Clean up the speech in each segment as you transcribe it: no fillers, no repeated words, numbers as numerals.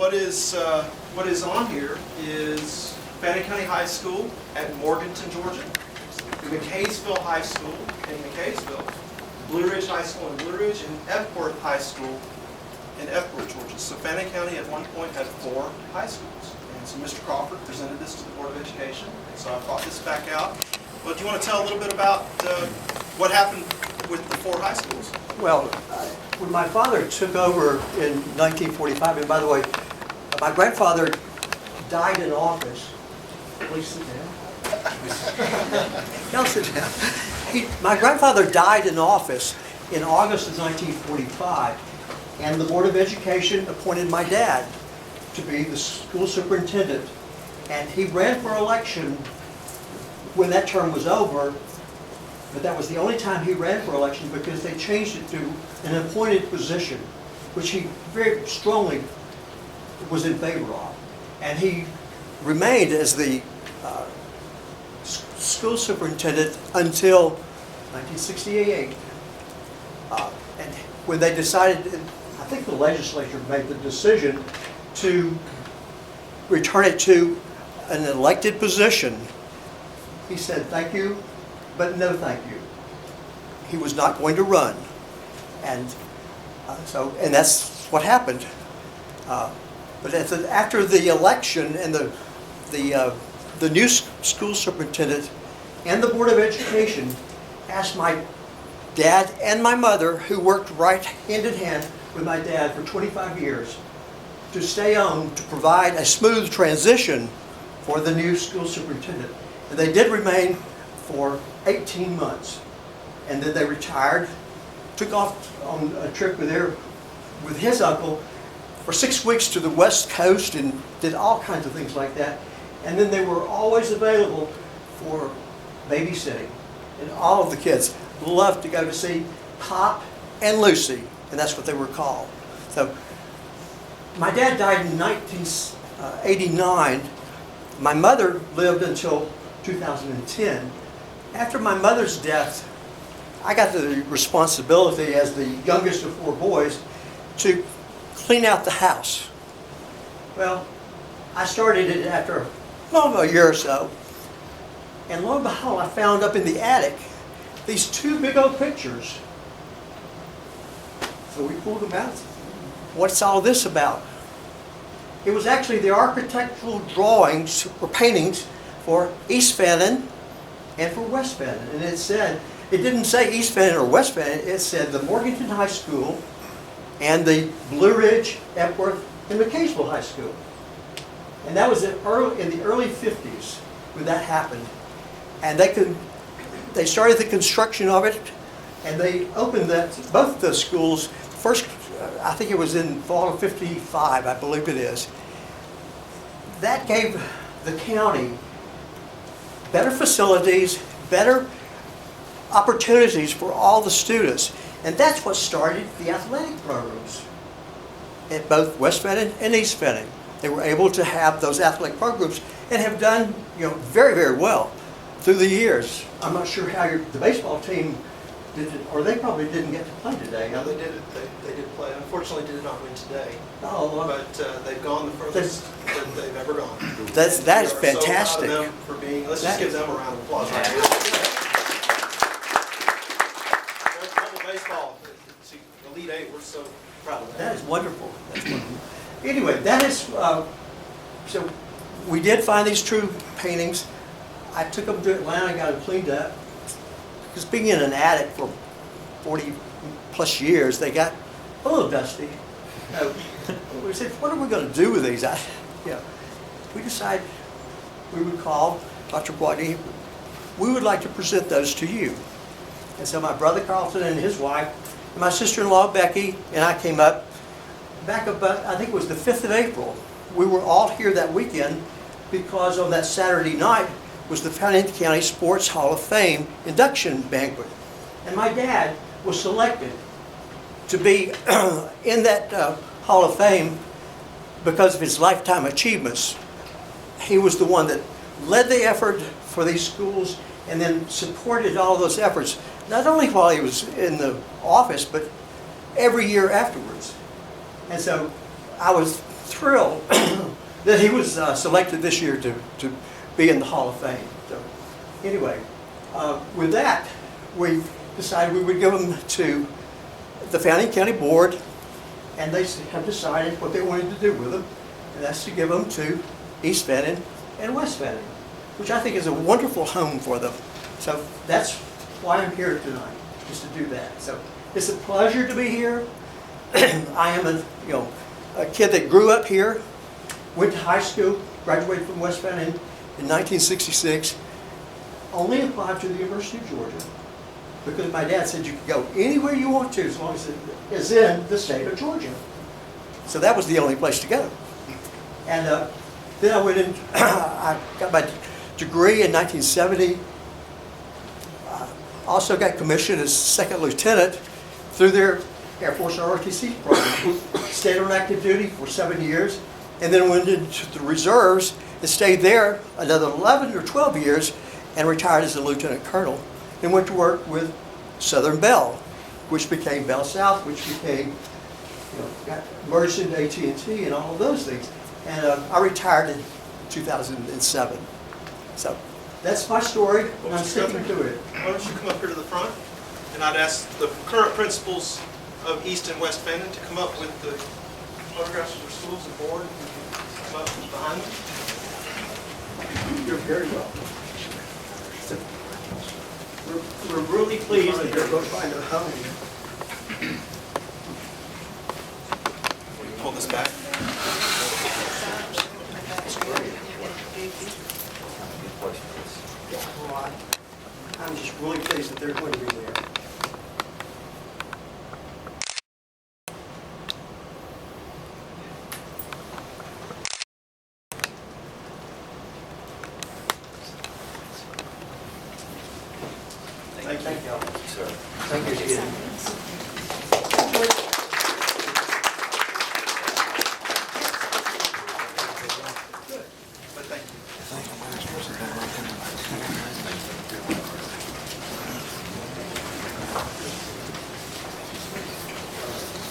what is on here is Fannin County High School at Morganton, Georgia, McKaysville High School in McKaysville, Blue Ridge High School in Blue Ridge, and Epworth High School in Epworth, Georgia. So Fannin County at one point had 4 high schools. And so Mr. Crawford presented this to the Board of Education, and so I brought this back out. But do you want to tell a little bit about what happened with the 4 high schools? Well, when my father took over in 1945, and by the way, my grandfather died in office. Please sit down. Y'all sit down. My grandfather died in office in August of 1945, and the Board of Education appointed my dad to be the school superintendent. And he ran for election when that term was over, but that was the only time he ran for election because they changed it to an appointed position, which he very strongly was in favor of. And he remained as the school superintendent until 1968. And when they decided, I think the legislature made the decision to return it to an elected position, he said, "Thank you, but no thank you." He was not going to run. And and that's what happened. But after the election and the new school superintendent and the Board of Education asked my dad and my mother, who worked right hand in hand with my dad for 25 years, to stay on to provide a smooth transition for the new school superintendent. And they did remain for 18 months. And then they retired, took off on a trip with his uncle for 6 weeks to the West Coast and did all kinds of things like that. And then they were always available for babysitting. And all of the kids loved to go to see Pop and Lucy, and that's what they were called. So my dad died in 1989. My mother lived until 2010. After my mother's death, I got the responsibility as the youngest of 4 boys to clean out the house. Well, I started it after a year or so, and lo and behold, I found up in the attic these 2 big old pictures. So we pulled them out. What's all this about? It was actually the architectural drawings or paintings for East Fannin and for West Fannin. And it didn't say East Fannin or West Fannin, it said the Morganton High School and the Blue Ridge, Epworth, and McKaysville High School. And that was in the early 50s when that happened. And they started the construction of it, and they opened both the schools first. I think it was in fall of '55, I believe it is. That gave the county better facilities, better opportunities for all the students. And that's what started the athletic programs at both West Fannin and East Fannin. They were able to have those athletic programs and have done, very, very well through the years. I'm not sure how the baseball team did it, or they probably didn't get to play today. No, they did it. They did play. Unfortunately, did not win today. Oh, well, but they've gone the furthest that they've ever gone. That is fantastic. So proud of them for being. Let's just give them a round of applause right here. Global baseball, Elite 8. We're so proud of that. That is wonderful. That's wonderful. Anyway, that is so. We did find these 2 paintings. I took them to Atlanta, got them cleaned up. Because being in an attic for 40 plus years, they got a little dusty. We said, what are we going to do with these? We decided we would call Dr. Brodney. We would like to present those to you. And so my brother Carlton and his wife, and my sister-in-law Becky, and I came up back about, I think it was the 5th of April. We were all here that weekend because on that Saturday night was the Fannin County Sports Hall of Fame induction banquet. And my dad was selected to be in that Hall of Fame because of his lifetime achievements. He was the one that led the effort for these schools and then supported all those efforts, not only while he was in the office, but every year afterwards. And so I was thrilled that he was selected this year to be in the Hall of Fame. So anyway, with that, we decided we would give him to the Fannin County Board, and they have decided what they wanted to do with him, and that's to give him to East Fannin and West Fannin, which I think is a wonderful home for them. So that's why I'm here tonight, is to do that. So it's a pleasure to be here. I am a kid that grew up here, went to high school, graduated from West Fannin in 1966, only applied to the University of Georgia because my dad said you could go anywhere you want to as long as it is in the state of Georgia. So that was the only place to go. And then I went in, I got my degree in 1970. Also got commissioned as second lieutenant through their Air Force ROTC program. Stayed on active duty for 7 years, and then went into the reserves and stayed there another 11 or 12 years and retired as a lieutenant colonel and went to work with Southern Bell, which became Bell South, which became, got merged into AT&T and all of those things. And I retired in 2007. So that's my story, and I'm sticking to it. Why don't you come up here to the front, and I'd ask the current principals of East and West Fannin to come up with the photographs of their schools and board. You can come up behind them. You're very welcome. We're really pleased that you're going to find a home. Will you pull this back? I'm just really pleased that they're going to be there. Thank you. Sir. Thank you, Steve. But thank you.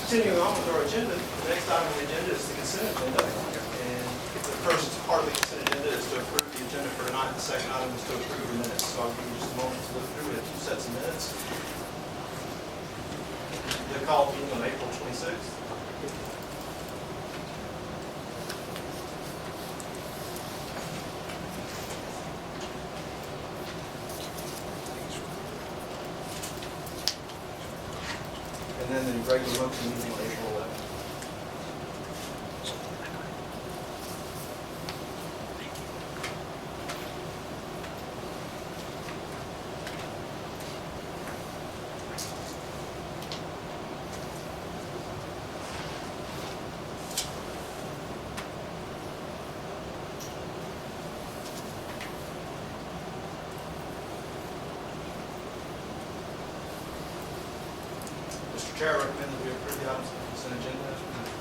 Continuing on with our agenda, the next item on the agenda is the consent agenda. And the first part of the consent agenda is to approve the agenda for tonight. The second item is to approve the minutes. So I'll give you just a moment to look through it. 2 sets of minutes. The call meeting on April 26th. And then the regular monthly meeting on April 11th. Mr. Chair, I recommend that we approve the items on the consent agenda as presented.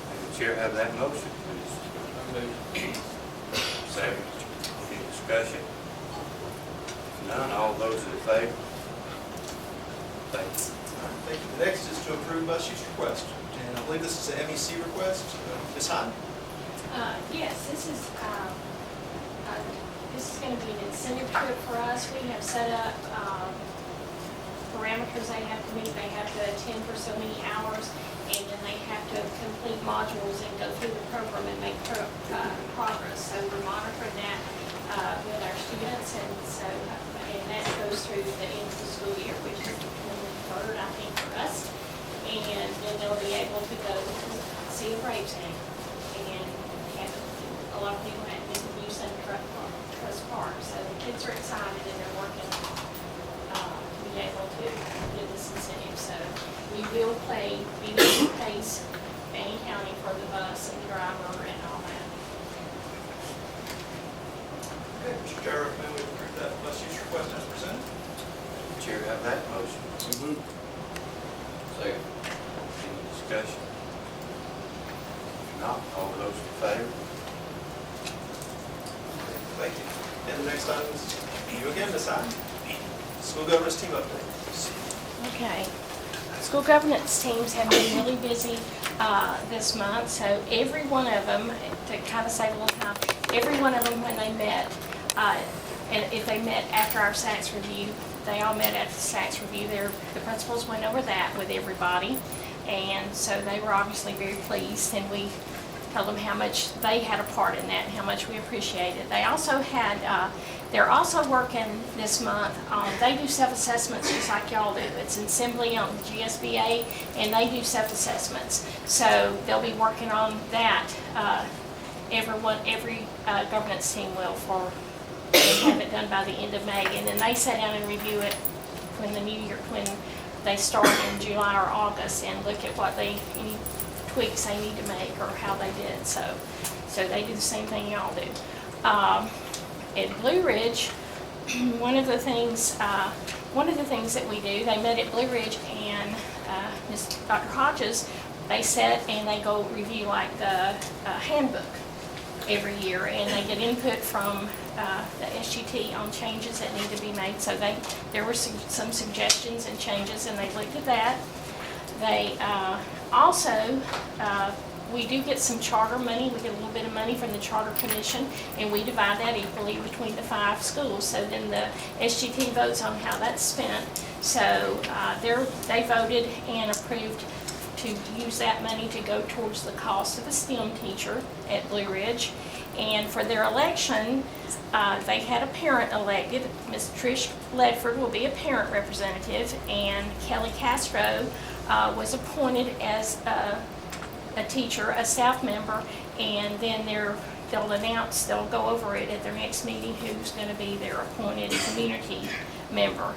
May the chair have that motion, please? Second. Any discussion? If none, all those in favor? Thank you. Thank you. The next is to approve bus use request. And I believe this is an MEC request. Ms. Hyde? Yes, this is going to be an incentive trip for us. We have set up parameters they have to meet. They have to attend for so many hours, and then they have to complete modules and go through the program and make progress. So we're monitoring that with our students, and that goes through the end of the school year, which is the 23rd, I think, for us. And then they'll be able to go see a brave tank, and a lot of people hadn't been to use Trust Park. So the kids are excited, and they're working to be able to do this incentive. So we will pay, BB pays Fannin County for the bus and the driver and all that. Okay, Mr. Chair, I recommend we approve that bus use request as presented. May the chair have that motion? Second. Any discussion? If not, all those in favor? Thank you. And the next item is you again, Ms. Hyde. School governance team update. Okay. school governance teams have been really busy this month, so every one of them, to kind of save a little time, every one of them when they met, and if they met after our SACS review, they all met after the SACS review. The principals went over that with everybody, and so they were obviously very pleased, and we told them how much they had a part in that and how much we appreciate it. They also had, they're also working this month on, they do self-assessments just like y'all do. It's in Assembly on GSBA, and they do self-assessments. So they'll be working on that. Every governance team will have it done by the end of May. And then they sit down and review it when the new year, when they start in July or August, and look at what any tweaks they need to make or how they did. So they do the same thing y'all do. At Blue Ridge, one of the things that we do, they met at Blue Ridge, and Dr. Hodges, they sit and they go review like the handbook every year, and they get input from the SGT on changes that need to be made. So there were some suggestions and changes, and they looked at that. They also, we do get some charter money. We get a little bit of money from the Charter Commission, and we divide that equally between the 5 schools. So then the SGT votes on how that's spent. So they voted and approved to use that money to go towards the cost of a STEM teacher at Blue Ridge. And for their election, they had a parent elected. Ms. Trish Ledford will be a parent representative, and Kelly Castro was appointed as a teacher, a staff member, and then they'll go over it at their next meeting who's going to be their appointed community member.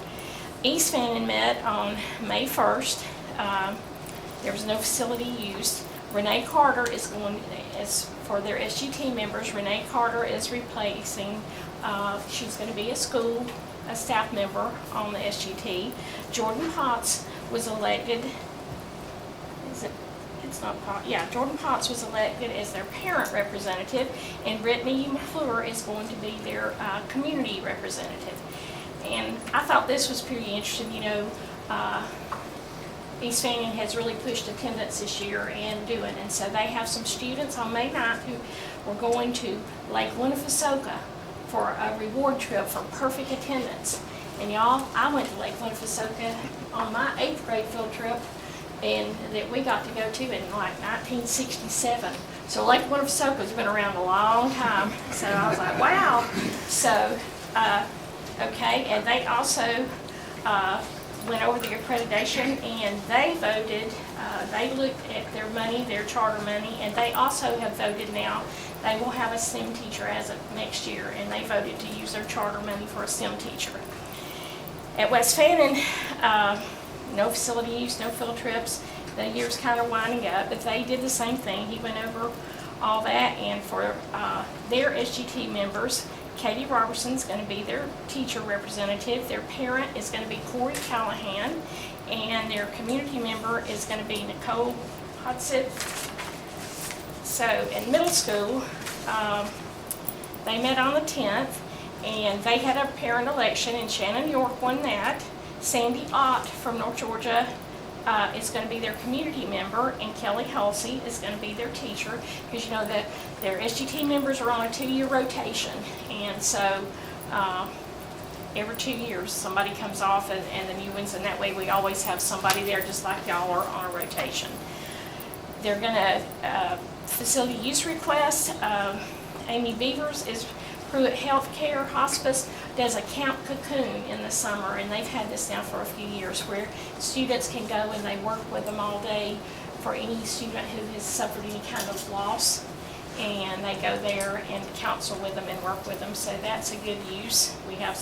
East Fannin met on May 1st. There was no facility used. Renee Carter is going, as for their SGT members, Renee Carter is replacing, she's going to be a staff member on the SGT. Jordan Potts was elected, Jordan Potts was elected as their parent representative, and Brittany McClure is going to be their community representative. And I thought this was pretty interesting. East Fannin has really pushed attendance this year and so they have some students on May 9th who were going to Lake Winnepesaukah for a reward trip for perfect attendance. And y'all, I went to Lake Winnepesaukah on my 8th grade field trip, and that we got to go to in like 1967. So Lake Winnepesaukah has been around a long time. So I was like, wow. So, okay, and they also went over the accreditation, and they voted, they looked at their money, their charter money, and they also have voted now. They will have a STEM teacher as of next year, and they voted to use their charter money for a STEM teacher. At West Fannin, no facility use, no field trips. The year's kind of winding up, but they did the same thing. He went over all that, and for their SGT members, Katie Robertson's going to be their teacher representative. Their parent is going to be Corey Callahan, and their community member is going to be Nicole Hodson. So in middle school, they met on the 10th, and they had a parent election, and Shannon York won that. Sandy Ott from North Georgia is going to be their community member, and Kelly Halsey is going to be their teacher, because their SGT members are on a 2-year rotation, and so every 2 years somebody comes off and the new ones, and that way we always have somebody there just like y'all are on a rotation. They're going to facility use request. Amy Beavers is Pruitt Healthcare Hospice does a Camp Cocoon in the summer, and they've had this now for a few years, where students can go and they work with them all day for any student who has suffered any kind of loss, and they go there and counsel with them and work with them. So that's a good use. We have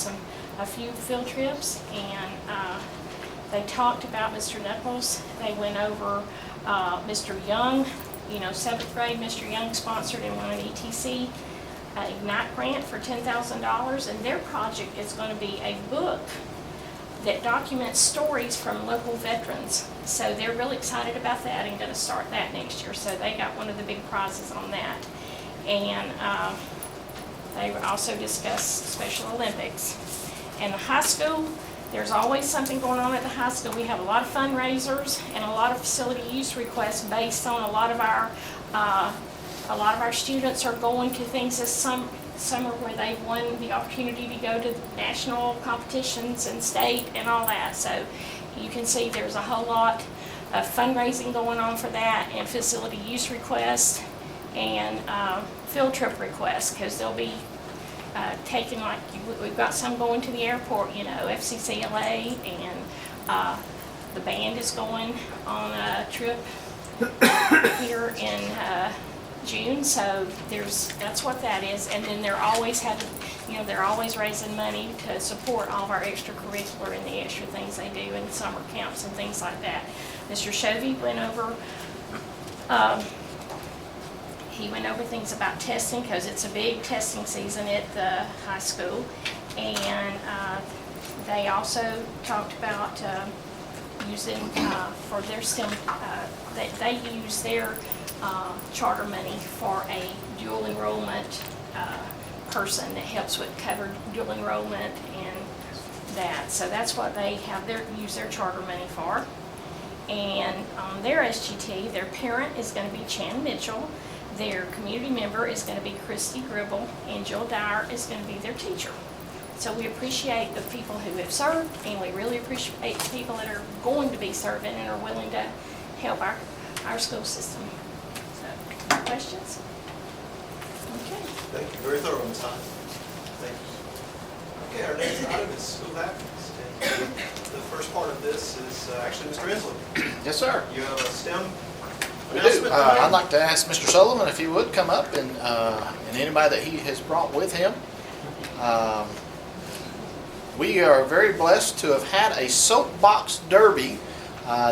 a few field trips, and they talked about Mr. Knuckles. They went over Mr. Young. 7th grade, Mr. Young sponsored and won an ETC Ignite grant for $10,000, and their project is going to be a book that documents stories from local veterans. So they're really excited about that and going to start that next year. So they got one of the big prizes on that. And they also discussed Special Olympics. And the high school, There's always something going on at the high school. We have a lot of fundraisers and a lot of facility use requests based on a lot of our students are going to things this summer where they've won the opportunity to go to national competitions and state and all that. So you can see there's a whole lot of fundraising going on for that, and facility use requests and field trip requests, because they'll be taking, like, we've got some going to the airport, FCCLA, and the band is going on a trip here in June, so that's what that is. And then they're always raising money to support all of our extracurricular and the extra things they do in summer camps and things like that. Mr. Chovy went over things about testing, because it's a big testing season at the high school. And they also talked about using for their STEM, they use their charter money for a dual enrollment person that helps with covered dual enrollment and that. So that's what they have use their charter money for. And on their SGT, their parent is going to be Chan Mitchell. Their community member is going to be Christy Gribble, and Jill Dyer is going to be their teacher. So we appreciate the people who have served, and we really appreciate the people that are going to be serving and are willing to help our school system. So, questions? Okay. Thank you, very thorough, Ms. Hines. Thank you. Okay, our next item is school happenings. And the first part of this is actually Mr. Inslee. Yes, sir. You have a STEM We do. announcement tonight? I'd like to ask Mr. Sullivan if he would come up, and anybody that he has brought with him. We are very blessed to have had a soapbox derby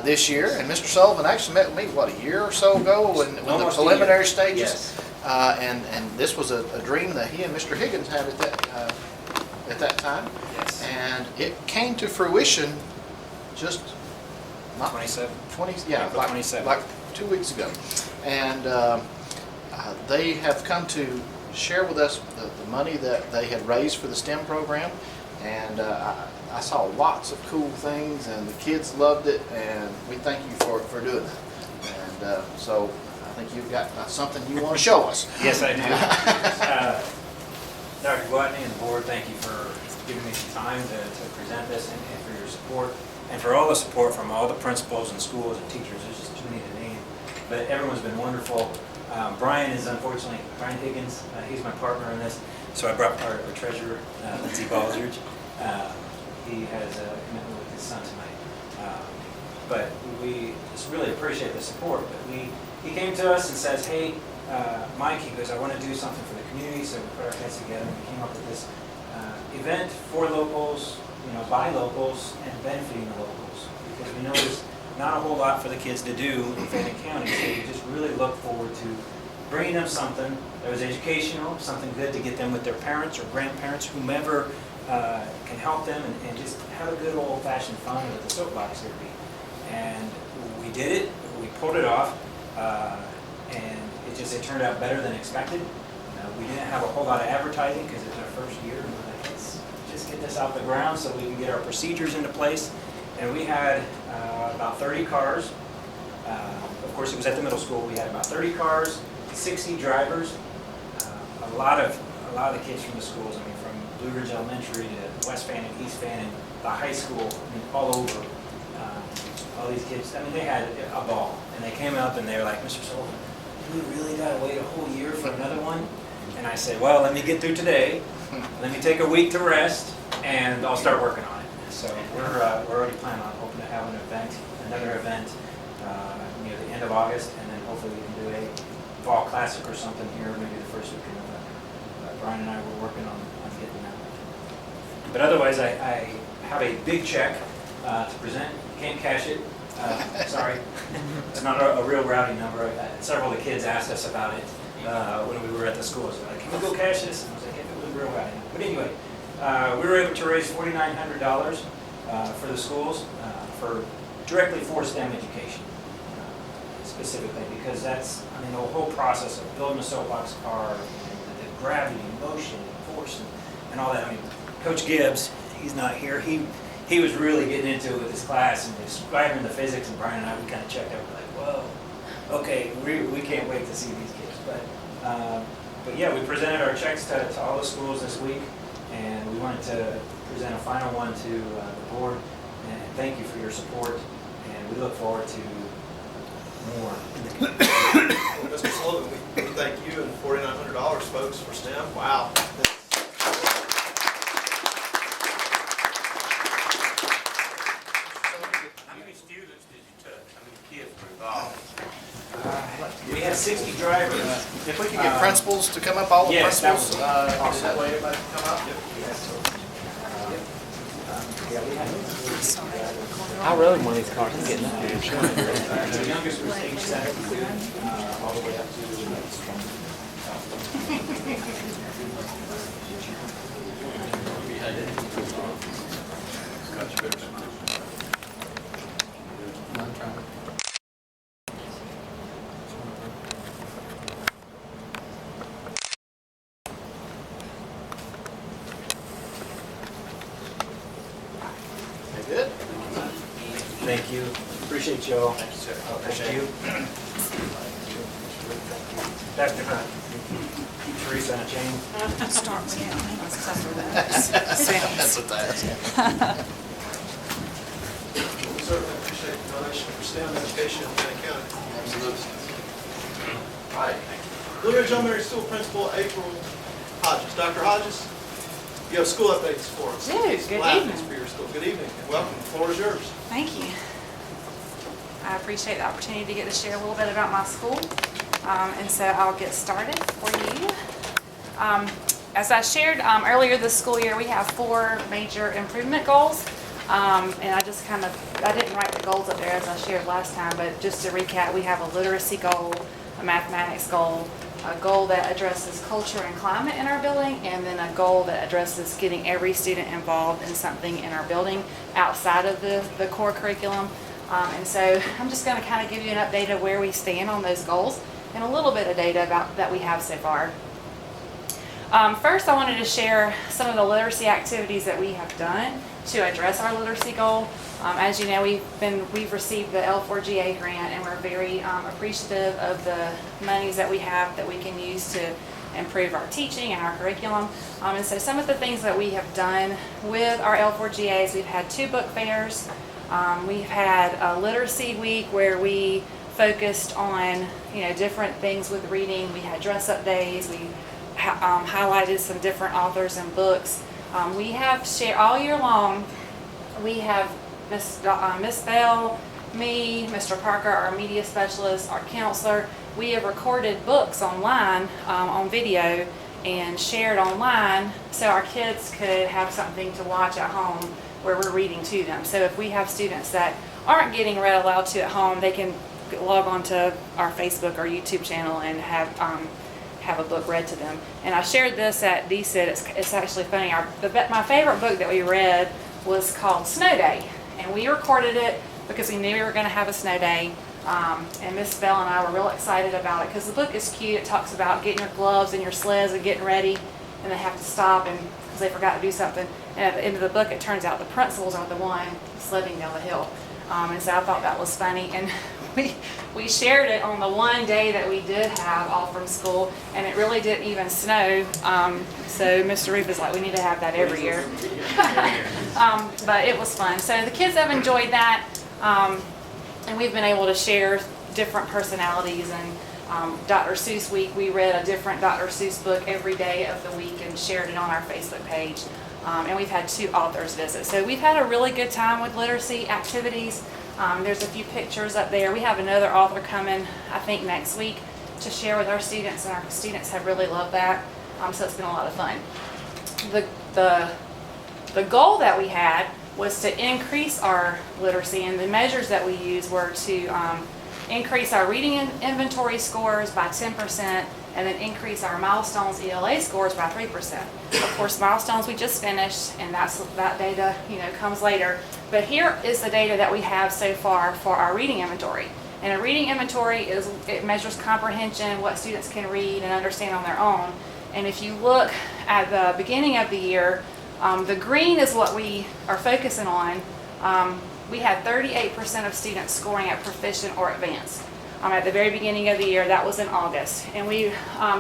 this year, and Mr. Sullivan actually met with me, a year or so ago when the Almost a preliminary year. stages. Yes. And this was a dream that he and Mr. Higgins had at that time. Yes. And it came to fruition just not 27. 20, yeah, April 27. like 2 weeks ago. And they have come to share with us the money that they had raised for the STEM program. And I saw lots of cool things, and the kids loved it, and we thank you for doing that. And so I think you've got something you want to show us. Yes, I do. Dr. Gluttony and the board, thank you for giving me some time to present this, and for your support, and for all the support from all the principals and schools and teachers. There's just too many to name, but everyone's been wonderful. Brian Higgins, he's my partner in this, so I brought our treasurer, Lindsay Baldridge. He has a commitment with his son tonight. But we just really appreciate the support. But he came to us and says, hey, Mike, he goes, I want to do something for the community, so we put our heads together and we came up with this event for locals, by locals, and benefiting the locals. Because we know there's not a whole lot for the kids to do in Fannin County, so we just really look forward to bringing them something that was educational, something good to get them with their parents or grandparents, whomever can help them, and just have a good old-fashioned fun with the soapbox derby. And we did it, we pulled it off, and it turned out better than expected. We didn't have a whole lot of advertising because it was our first year, and we're like, let's just get this off the ground so we can get our procedures into place. And we had about 30 cars. Of course, it was at the middle school. We had about 30 cars, 60 drivers, a lot of the kids from the schools. I mean, from Blue Ridge Elementary to West Fannin, East Fannin, the high school, all over. All these kids, they had a ball. And they came up and they were like, Mr. Sullivan, do we really got to wait a whole year for another one? And I said, well, let me get through today. Let me take a week to rest, and I'll start working on it. So we're already planning on hoping to have another event near the end of August, and then hopefully we can do a fall classic or something here, maybe the first week of November. Brian and I were working on getting that. But otherwise, I have a big check to present. Can't cash it. Sorry. It's not a real rowdy number. Several of the kids asked us about it when we were at the school. So like, can we go cash this? And I was like, if it was real rowdy. But anyway, we were able to raise $4,900 for the schools directly for STEM education, specifically, because that's, the whole process of building a soapbox car, the gravity, motion, force, and all that. Coach Gibbs, he's not here. He he was really getting into it with his class and describing the physics, and Brian and I, we kind of checked out, we're like, whoa, okay, we can't wait to see these kids. But yeah, we presented our checks to all the schools this week, and we wanted to present a final one to the board, and thank you for your support, and we look forward to more. Well, Mr. Sullivan, we thank you, and $4,900, folks, for STEM. Wow. How many students did you touch? How many kids were involved? We had 60 drivers. If we could get principals to come up, all the Yes, that principals, would be awesome. that way everybody can come up. I rode one of these cars. I'm getting up here. The youngest was age 7, all the way up to Good? Thank you. Appreciate you all. Thank you, sir. Thank you. Dr. Hunt, keep Teresa on a chain. Start with him. That's what that is. We certainly appreciate the donation for STEM education in Fannin County. Absolutely. All right. Blue Ridge Elementary School Principal April Hodges. Dr. Hodges, you have school updates for us. Do. Good Loud evening. for your school. Good evening, and welcome. The floor is yours. Thank you. I appreciate the opportunity to get to share a little bit about my school. And so I'll get started for you. As I shared earlier this school year, we have 4 major improvement goals. And I didn't write the goals up there as I shared last time, but just to recap, we have a literacy goal, a mathematics goal, a goal that addresses culture and climate in our building, and then a goal that addresses getting every student involved in something in our building outside of the core curriculum. And so I'm just going to kind of give you an update of where we stand on those goals and a little bit of data about that we have so far. First, I wanted to share some of the literacy activities that we have done to address our literacy goal. As you know, we've received the L4GA grant, and we're very appreciative of the monies that we have that we can use to improve our teaching and our curriculum. And so some of the things that we have done with our L4GAs, we've had 2 book fairs. We've had a literacy week where we focused on different things with reading. We had dress-up days. We highlighted some different authors and books. We have shared all year long. We have Miss Bell, me, Mr. Parker, our media specialist, our counselor. We have recorded books online on video and shared online so our kids could have something to watch at home where we're reading to them. So if we have students that aren't getting read aloud to at home, they can log on to our Facebook or YouTube channel and have a book read to them. And I shared this at DSIT. It's actually funny. My favorite book that we read was called Snow Day, and we recorded it because we knew we were going to have a snow day. And Miss Bell and I were real excited about it because the book is cute. It talks about getting your gloves and your sleds and getting ready, and they have to stop because they forgot to do something. And at the end of the book, it turns out the principals are the one sledding down the hill. And so I thought that was funny. And we shared it on the one day that we did have off from school, and it really didn't even snow. So Mr. Reef is like, we need to have that every year. But it was fun. So the kids have enjoyed that, and we've been able to share different personalities. And Dr. Seuss Week, we read a different Dr. Seuss book every day of the week and shared it on our Facebook page. And we've had 2 authors visit. So we've had a really good time with literacy activities. There's a few pictures up there. We have another author coming, I think, next week to share with our students, and our students have really loved that. So it's been a lot of fun. The goal that we had was to increase our literacy, and the measures that we used were to increase our reading inventory scores by 10%, and then increase our milestones ELA scores by 3%. Of course, milestones we just finished, and that data comes later. But here is the data that we have so far for our reading inventory. And a reading inventory it measures comprehension, what students can read and understand on their own. And if you look at the beginning of the year, The green is what we are focusing on. We had 38% of students scoring at proficient or advanced. At the very beginning of the year, that was in August. And we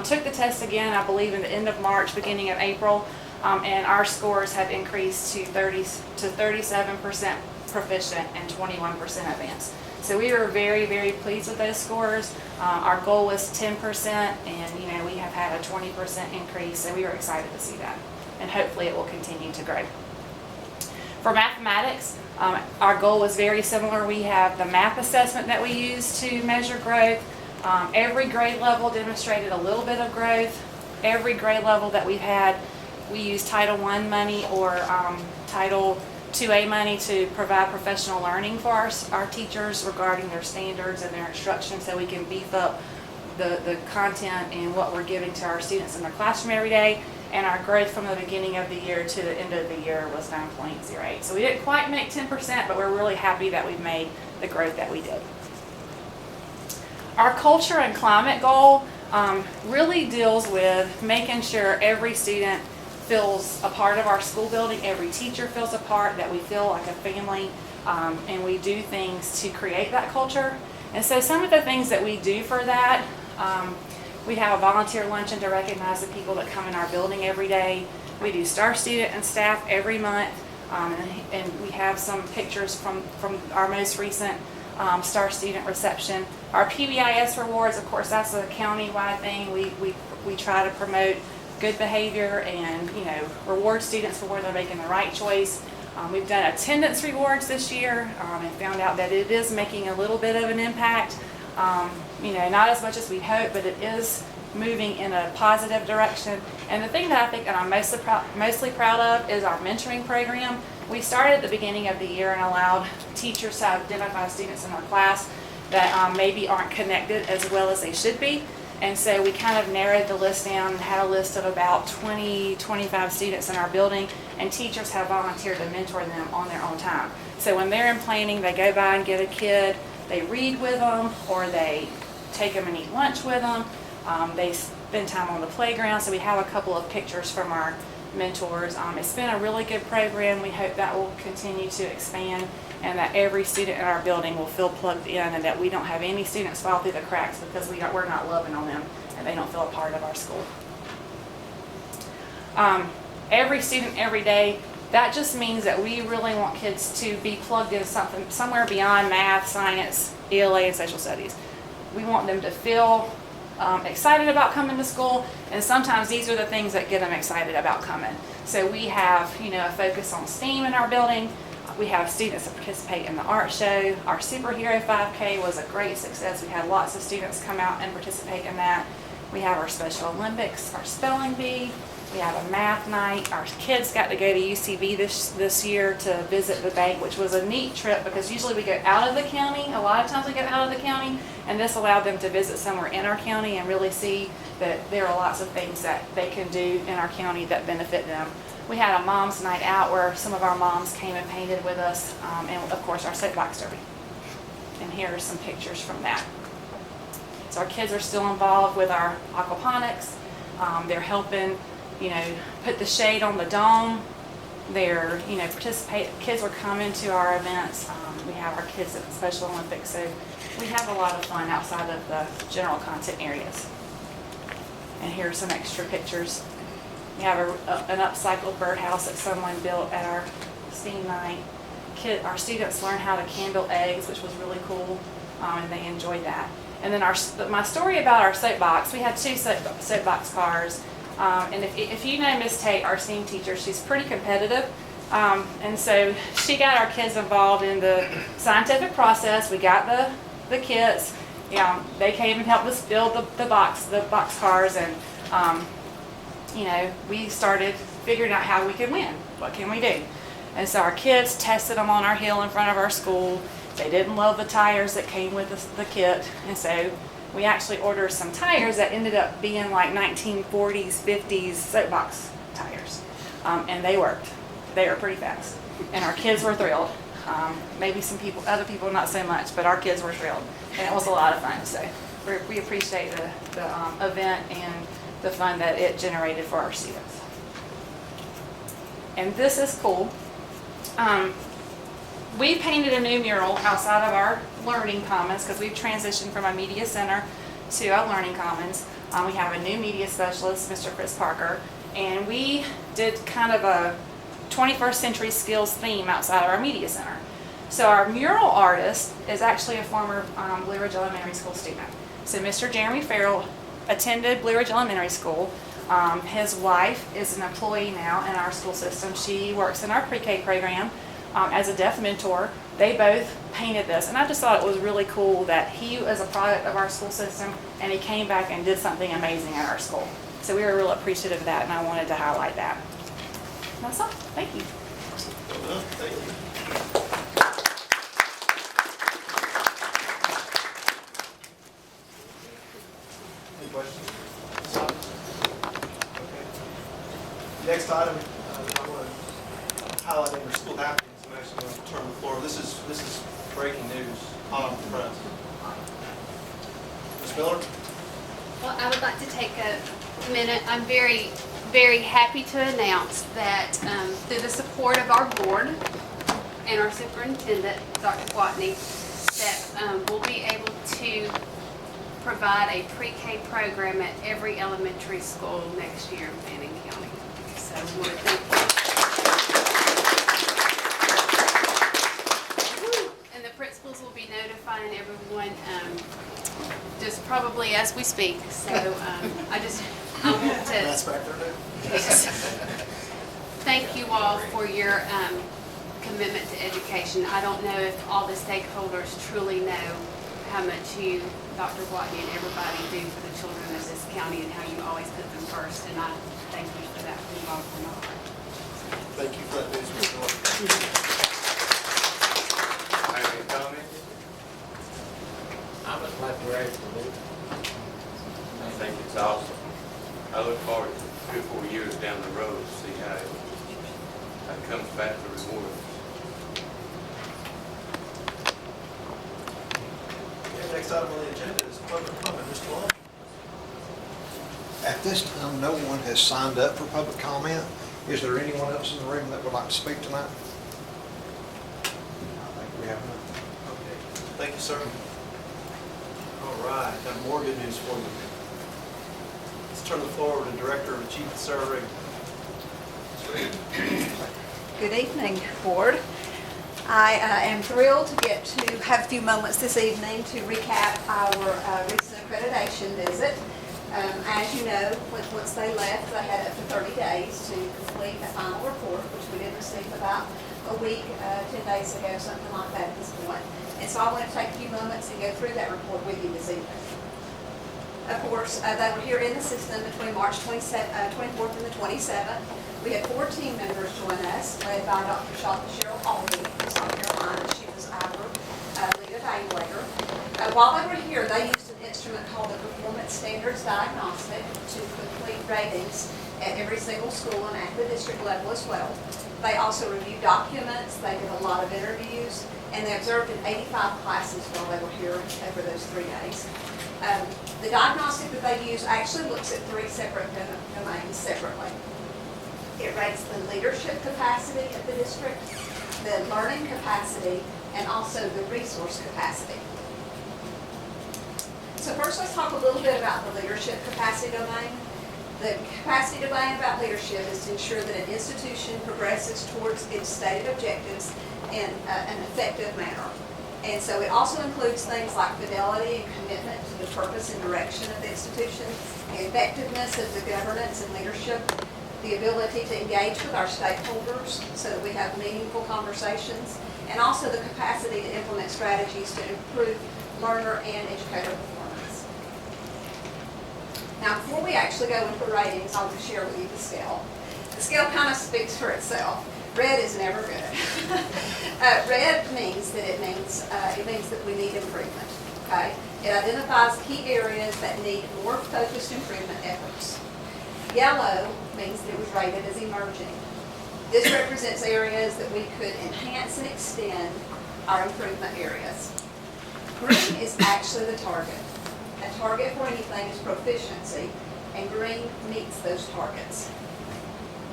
took the test again, I believe, in the end of March, beginning of April, and our scores have increased to 37% proficient and 21% advanced. So we were very, very pleased with those scores. Our goal was 10%, and we have had a 20% increase, so we were excited to see that. And hopefully it will continue to grow. For mathematics, our goal was very similar. We have the MAP assessment that we use to measure growth. Every grade level demonstrated a little bit of growth. Every grade level that we've had, we use Title I money or Title IIA money to provide professional learning for our teachers regarding their standards and their instruction, so we can beef up the content and what we're giving to our students in their classroom every day. And our growth from the beginning of the year to the end of the year was 9.08. So we didn't quite make 10%, but we're really happy that we've made the growth that we did. Our culture and climate goal really deals with making sure every student feels a part of our school building, every teacher feels a part, that we feel like a family, and we do things to create that culture. And so some of the things that we do for that, we have a volunteer luncheon to recognize the people that come in our building every day. We do Star Student and staff every month, and we have some pictures from our most recent Star Student reception. Our PBIS rewards, of course, that's a county-wide thing. We try to promote good behavior and reward students for where they're making the right choice. We've done attendance rewards this year and found out that it is making a little bit of an impact. Not as much as we hope, but it is moving in a positive direction. And the thing that I think that I'm mostly proud of is our mentoring program. We started at the beginning of the year and allowed teachers to identify students in their class that maybe aren't connected as well as they should be. And so we kind of narrowed the list down and had a list of about 25 students in our building, and teachers have volunteered to mentor them on their own time. So when they're in planning, they go by and get a kid, they read with them, or they take them and eat lunch with them. They spend time on the playground. So we have a couple of pictures from our mentors. It's been a really good program. We hope that will continue to expand and that every student in our building will feel plugged in, and that we don't have any students fall through the cracks because we're not loving on them and they don't feel a part of our school. Every student, every day, that just means that we really want kids to be plugged in somewhere beyond math, science, ELA, and social studies. We want them to feel excited about coming to school, and sometimes these are the things that get them excited about coming. So we have, a focus on STEAM in our building. We have students that participate in the art show. Our superhero 5K was a great success. We had lots of students come out and participate in that. We have our Special Olympics, our spelling bee. We have a math night. Our kids got to go to UCB this year to visit the bank, which was a neat trip because usually we go out of the county. A lot of times we go out of the county, and this allowed them to visit somewhere in our county and really see that there are lots of things that they can do in our county that benefit them. We had a mom's night out where some of our moms came and painted with us, and of course our soapbox derby. And here are some pictures from that. So our kids are still involved with our aquaponics. They're helping, put the shade on the dome. They're, participate. Kids are coming to our events. We have our kids at the Special Olympics, so we have a lot of fun outside of the general content areas. And here are some extra pictures. We have an upcycled birdhouse that someone built at our STEAM night. Our students learned how to can build eggs, which was really cool, and they enjoyed that. And then my story about our soapbox, we had 2 soapbox cars. And if you know Miss Tate, our STEAM teacher, she's pretty competitive. And so she got our kids involved in the scientific process. We got the kits. They came and helped us build the box cars, and we started figuring out how we could win. What can we do? And so our kids tested them on our hill in front of our school. They didn't love the tires that came with the kit, and so we actually ordered some tires that ended up being like 1940s, 50s soapbox tires, and they worked. They were pretty fast, and our kids were thrilled. Maybe other people not so much, but our kids were thrilled, and it was a lot of fun. So we appreciate the event and the fun that it generated for our students. and this is cool. We painted a new mural outside of our learning commons because we've transitioned from a media center to our learning commons. We have a new media specialist, Mr. Chris Parker, and we did kind of a 21st century skills theme outside of our media center. So our mural artist is actually a former Blue Ridge Elementary School student. So Mr. Jeremy Farrell attended Blue Ridge Elementary School. His wife is an employee now in our school system. She works in our pre-K program as a deaf mentor. They both painted this, and I just thought it was really cool that he is a product of our school system and he came back and did something amazing at our school. So we were real appreciative of that, and I wanted to highlight that. That's all. Thank you. Well done. Thank you. Any questions? Okay. Next item, I want to highlight under school happenings. I'm actually going to turn the floor. This is breaking news, hot off the press. Ms. Miller? Well, I would like to take a minute. I'm very, very happy to announce that through the support of our board and our superintendent, Dr. Watney, that we'll be able to provide a pre-K program at every elementary school next year in Fannin County. So we want to thank you. And the principals will be notifying everyone just probably as we speak. So I want to That's back there, Dave. yes, thank you all for your commitment to education. I don't know if all the stakeholders truly know how much you, Dr. Watney, and everybody do for the children of this county and how you always put them first. And I thank you for that from the bottom of my heart. Thank you for that news, Ms. Miller. Have any comments? I'm just glad we're able to do it. I think it's awesome. I look forward to 2 or 4 years down the road to see how it comes back to reward us. Okay, next item on the agenda is public comment. Mr. Long? At this time, no one has signed up for public comment. Is there anyone else in the room that would like to speak tonight? I think we have none. Okay, thank you, sir. All right, got more good news for you. Let's turn the floor over to Director of Chief Sarah Rigg. Good evening, Board. I am thrilled to get to have a few moments this evening to recap our recent accreditation visit. As you know, once they left, they had up to 30 days to complete a final report, which we did receive about a week, 10 days ago, something like that at this point. And so I want to take a few moments and go through that report with you this evening. Of course, they were here in the system between March 24th and the 27th. We had 4 team members join us, led by Dr. Cheryl Albee from South Carolina. She was our lead evaluator. While they were here, they used an instrument called the Performance Standards Diagnostic to complete ratings at every single school and at the district level as well. They also reviewed documents, they did a lot of interviews, and they observed in 85 classes while they were here over those 3 days. The diagnostic that they use actually looks at 3 separate domains separately. It rates the leadership capacity of the district, the learning capacity, and also the resource capacity. So first, let's talk a little bit about the leadership capacity domain. The capacity domain about leadership is to ensure that an institution progresses towards its stated objectives in an effective manner. And so it also includes things like fidelity and commitment to the purpose and direction of the institution, the effectiveness of the governance and leadership, the ability to engage with our stakeholders so that we have meaningful conversations, and also the capacity to implement strategies to improve learner and educator performance. Now, before we actually go into the ratings, I'll just share with you the scale. The scale kind of speaks for itself. Red is never good. Red means that it means that we need improvement. Okay, it identifies key areas that need more focused improvement efforts. Yellow means that it was rated as emerging. This represents areas that we could enhance and extend our improvement areas. Green is actually the target. A target for anything is proficiency, and green meets those targets.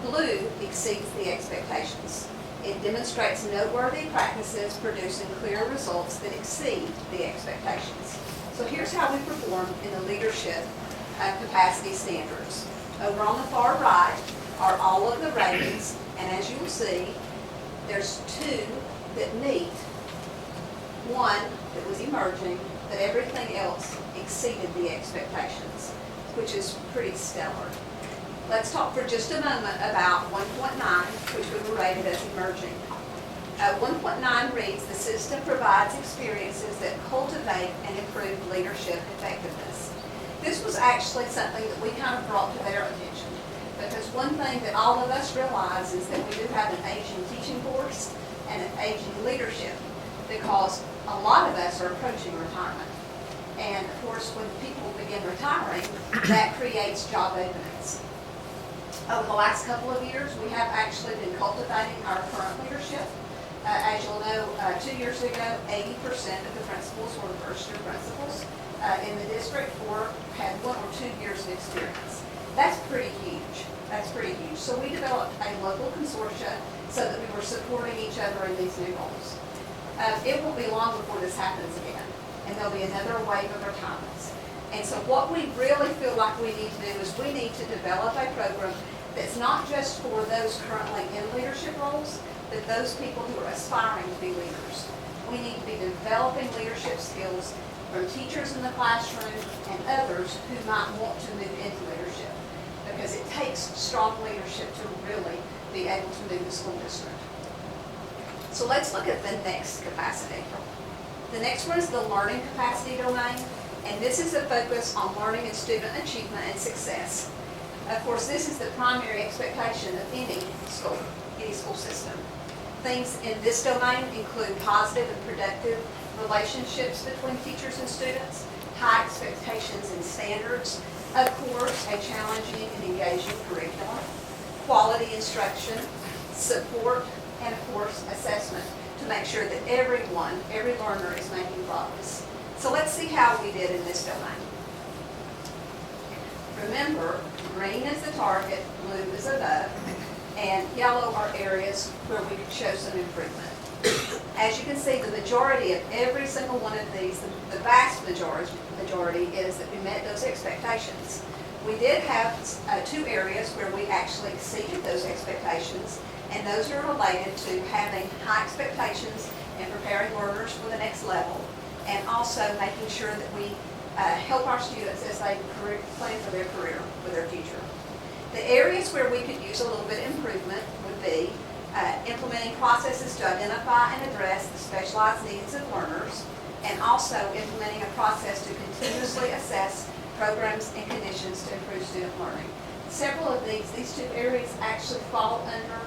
Blue exceeds the expectations. It demonstrates noteworthy practices producing clear results that exceed the expectations. So here's how we perform in the leadership capacity standards. Over on the far right are all of the ratings, and as you will see, there's 2 that meet, 1 that was emerging, but everything else exceeded the expectations, which is pretty stellar. Let's talk for just a moment about 1.9, which we were rated as emerging. 1.9 reads, the system provides experiences that cultivate and improve leadership effectiveness. This was actually something that we kind of brought to their attention, because one thing that all of us realize is that we do have an aging teaching force and an aging leadership, because a lot of us are approaching retirement. And of course, when people begin retiring, that creates job openings. Over the last couple of years, we have actually been cultivating our current leadership. As you'll know, 2 years ago, 80% of the principals were first-year principals in the district, or had 1 or 2 years of experience. That's pretty huge. That's pretty huge. So we developed a local consortia so that we were supporting each other in these new roles. It won't be long before this happens again, and there'll be another wave of retirements. And so what we really feel like we need to do is we need to develop a program that's not just for those currently in leadership roles, but those people who are aspiring to be leaders. We need to be developing leadership skills from teachers in the classroom and others who might want to move into leadership, because it takes strong leadership to really be able to move the school district. So let's look at the next capacity. The next one is the learning capacity domain, and this is a focus on learning and student achievement and success. Of course, this is the primary expectation of any school system. Things in this domain include positive and productive relationships between teachers and students, high expectations and standards, of course, a challenging and engaging curriculum, quality instruction, support, and of course, assessment to make sure that every learner is making progress. So let's see how we did in this domain. Remember, green is the target, blue is above, and yellow are areas where we could show some improvement. As you can see, the majority of every single one of these, the vast majority is that we met those expectations. We did have 2 areas where we actually exceeded those expectations, and those are related to having high expectations and preparing learners for the next level, and also making sure that we help our students as they plan for their career with their future. The areas where we could use a little bit of improvement would be implementing processes to identify and address the specialized needs of learners, and also implementing a process to continuously assess programs and conditions to improve student learning. Several of these 2 areas actually fall under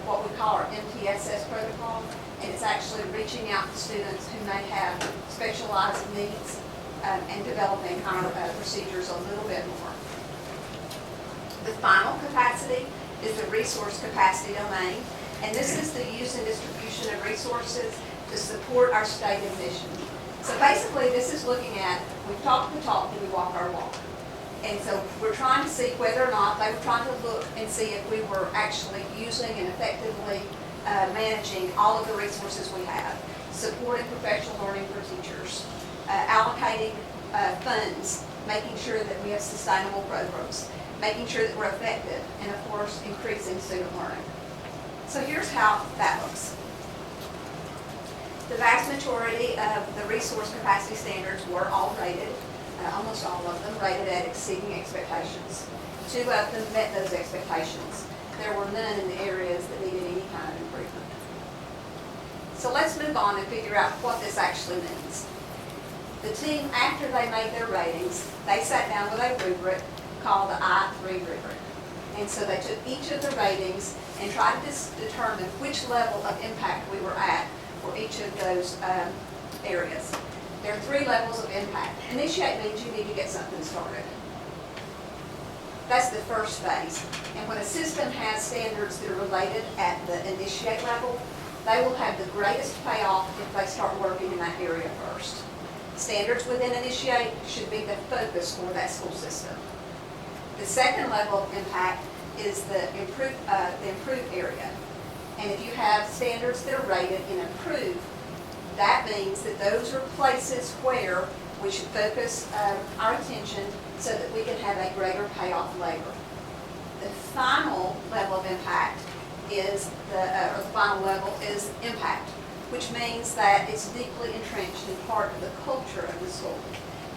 what we call our MTSS protocol, and it's actually reaching out to students who may have specialized needs and developing our procedures a little bit more. The final capacity is the resource capacity domain, and this is the use and distribution of resources to support our stated mission. So basically, this is looking at, we talk the talk and we walk our walk. And so we're trying to see whether or not, they were trying to look and see if we were actually using and effectively managing all of the resources we have, supporting professional learning for teachers, allocating funds, making sure that we have sustainable programs, making sure that we're effective, and of course, increasing student learning. So here's how that looks. The vast majority of the resource capacity standards were all rated, almost all of them rated at exceeding expectations. 2 of them met those expectations. There were none in the areas that needed any kind of improvement. So let's move on and figure out what this actually means. The team, after they made their ratings, they sat down with a rubric called the I3 rubric. And so they took each of the ratings and tried to determine which level of impact we were at for each of those areas. There are 3 levels of impact. Initiate means you need to get something started. That's the first phase. And when a system has standards that are related at the initiate level, they will have the greatest payoff if they start working in that area first. Standards within initiate should be the focus for that school system. The second level of impact is the improved area. And if you have standards that are rated in improved, that means that those are places where we should focus our attention so that we can have a greater payoff later. The final level of impact is the final level is impact, which means that it's deeply entrenched in part of the culture of the school.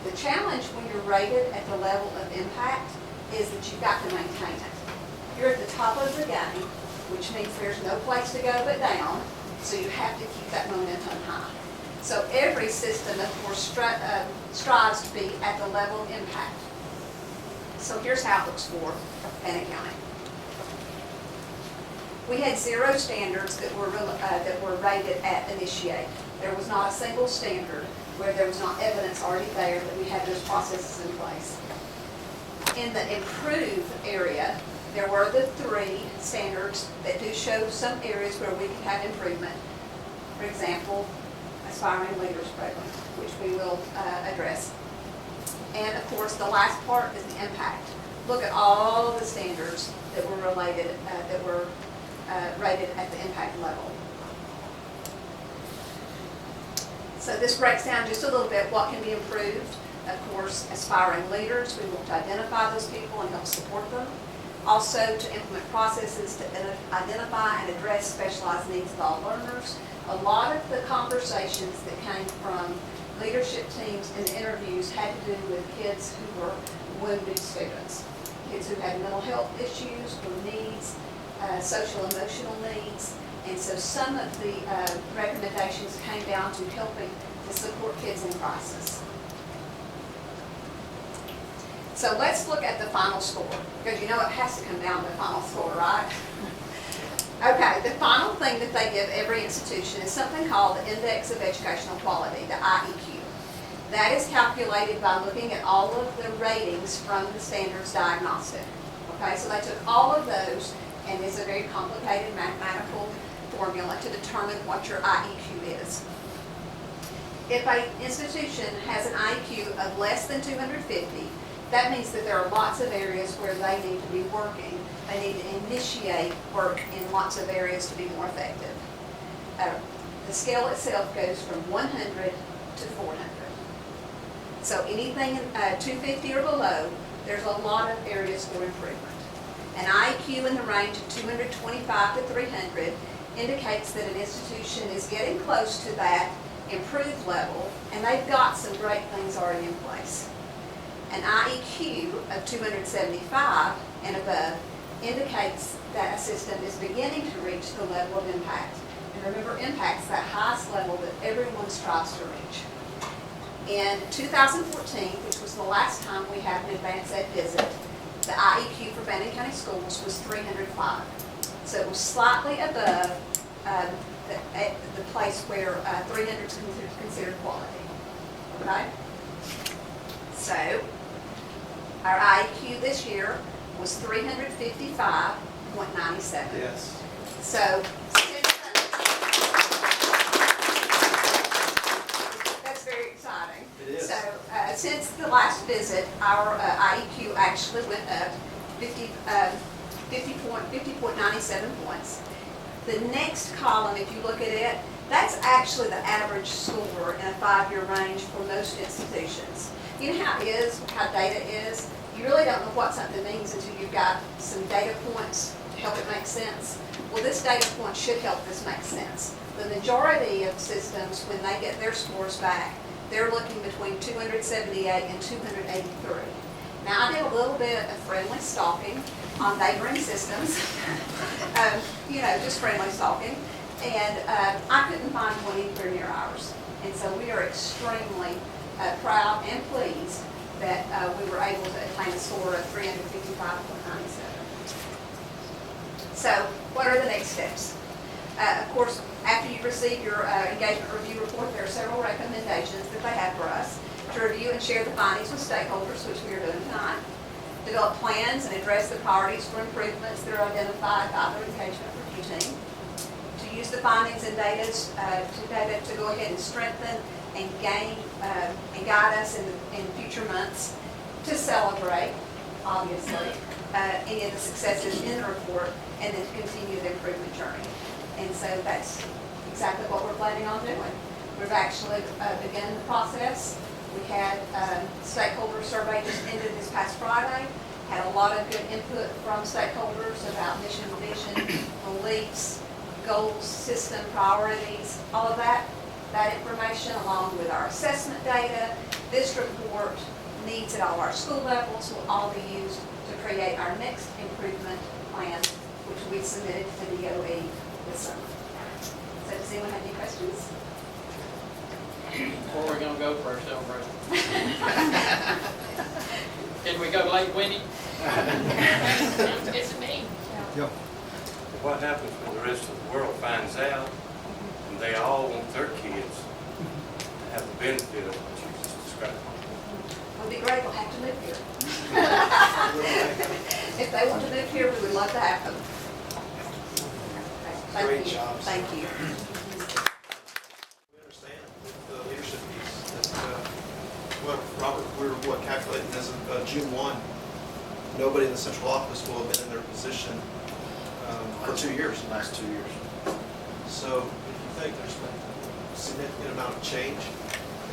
The challenge when you're rated at the level of impact is that you've got to maintain it. You're at the top of the game, which means there's no place to go but down, so you have to keep that momentum high. So every system, of course, strives to be at the level of impact. So here's how it looks for Fannin County. We had 0 standards that were rated at initiate. There was not a single standard where there was not evidence already there that we had those processes in place. In the improve area, there were the 3 standards that do show some areas where we can have improvement. For example, Aspiring Leaders Program, which we will address. And of course, the last part is the impact. Look at all the standards that were rated at the impact level. So this breaks down just a little bit what can be improved. Of course, aspiring leaders, we want to identify those people and help support them. Also to implement processes to identify and address specialized needs of all learners. A lot of the conversations that came from leadership teams and interviews had to do with kids who were wounded students, kids who had mental health issues or needs, social emotional needs. And so some of the recommendations came down to helping to support kids in crisis. So let's look at the final score, because you know it has to come down to the final score, right? Okay, the final thing that they give every institution is something called the Index of Educational Quality, the IEQ. That is calculated by looking at all of the ratings from the standards diagnostic. Okay, so they took all of those, and it's a very complicated mathematical formula to determine what your IEQ is. If an institution has an IEQ of less than 250, that means that there are lots of areas where they need to be working. They need to initiate work in lots of areas to be more effective. The scale itself goes from 100 to 400. So anything 250 or below, there's a lot of areas for improvement. An IEQ in the range of 225 to 300 indicates that an institution is getting close to that improved level, and they've got some great things already in place. An IEQ of 275 and above indicates that a system is beginning to reach the level of impact. And remember, impact's that highest level that everyone strives to reach. In 2014, which was the last time we had an advanced ed visit, the IEQ for Fannin County Schools was 305. So it was slightly above the place where 300 is considered quality. Okay? So our IEQ this year was 355.97. Yes. So that's very exciting. It is. So since the last visit, our IEQ actually went up 50.97 points. The next column, if you look at it, that's actually the average score in a 5-year range for most institutions. You know how it is, how data is? You really don't know what something means until you've got some data points to help it make sense. Well, this data point should help this make sense. The majority of systems, when they get their scores back, they're looking between 278 and 283. Now, I did a little bit of friendly stalking on neighboring systems, just friendly stalking, and I couldn't find one anywhere near ours. And so we are extremely proud and pleased that we were able to attain a score of 355.97. So what are the next steps? Of course, after you receive your engagement review report, there are several recommendations that they have for us to review and share the findings with stakeholders, which we are doing tonight. Develop plans and address the priorities for improvements that are identified by the engagement review team. To use the findings and data to go ahead and strengthen and guide us in future months. To celebrate, obviously, any of the successes in the report and then to continue the improvement journey. And so that's exactly what we're planning on doing. We've actually begun the process. We had stakeholder survey just ended this past Friday. Had a lot of good input from stakeholders about mission, vision, beliefs, goals, system, priorities, all of that. That information along with our assessment data, this report needs at all our school levels will all be used to create our next improvement plan, which we submitted to the DOE this summer. So does anyone have any questions? Where are we gonna go for our celebration? Can we go late, Wendy? Sounds good to me. Yep. What happens when the rest of the world finds out and they all want their kids to have the benefit of what you just described? We'll be grateful to have to move here. If they want to move here, we would love to have them. Thank Great you. job. Thank you. We understand with the leadership piece that, what, Robert, we're calculating as of June 1, nobody in the central office will have been in their position for 2 years. Last 2 years. So if you think there's been a significant amount of change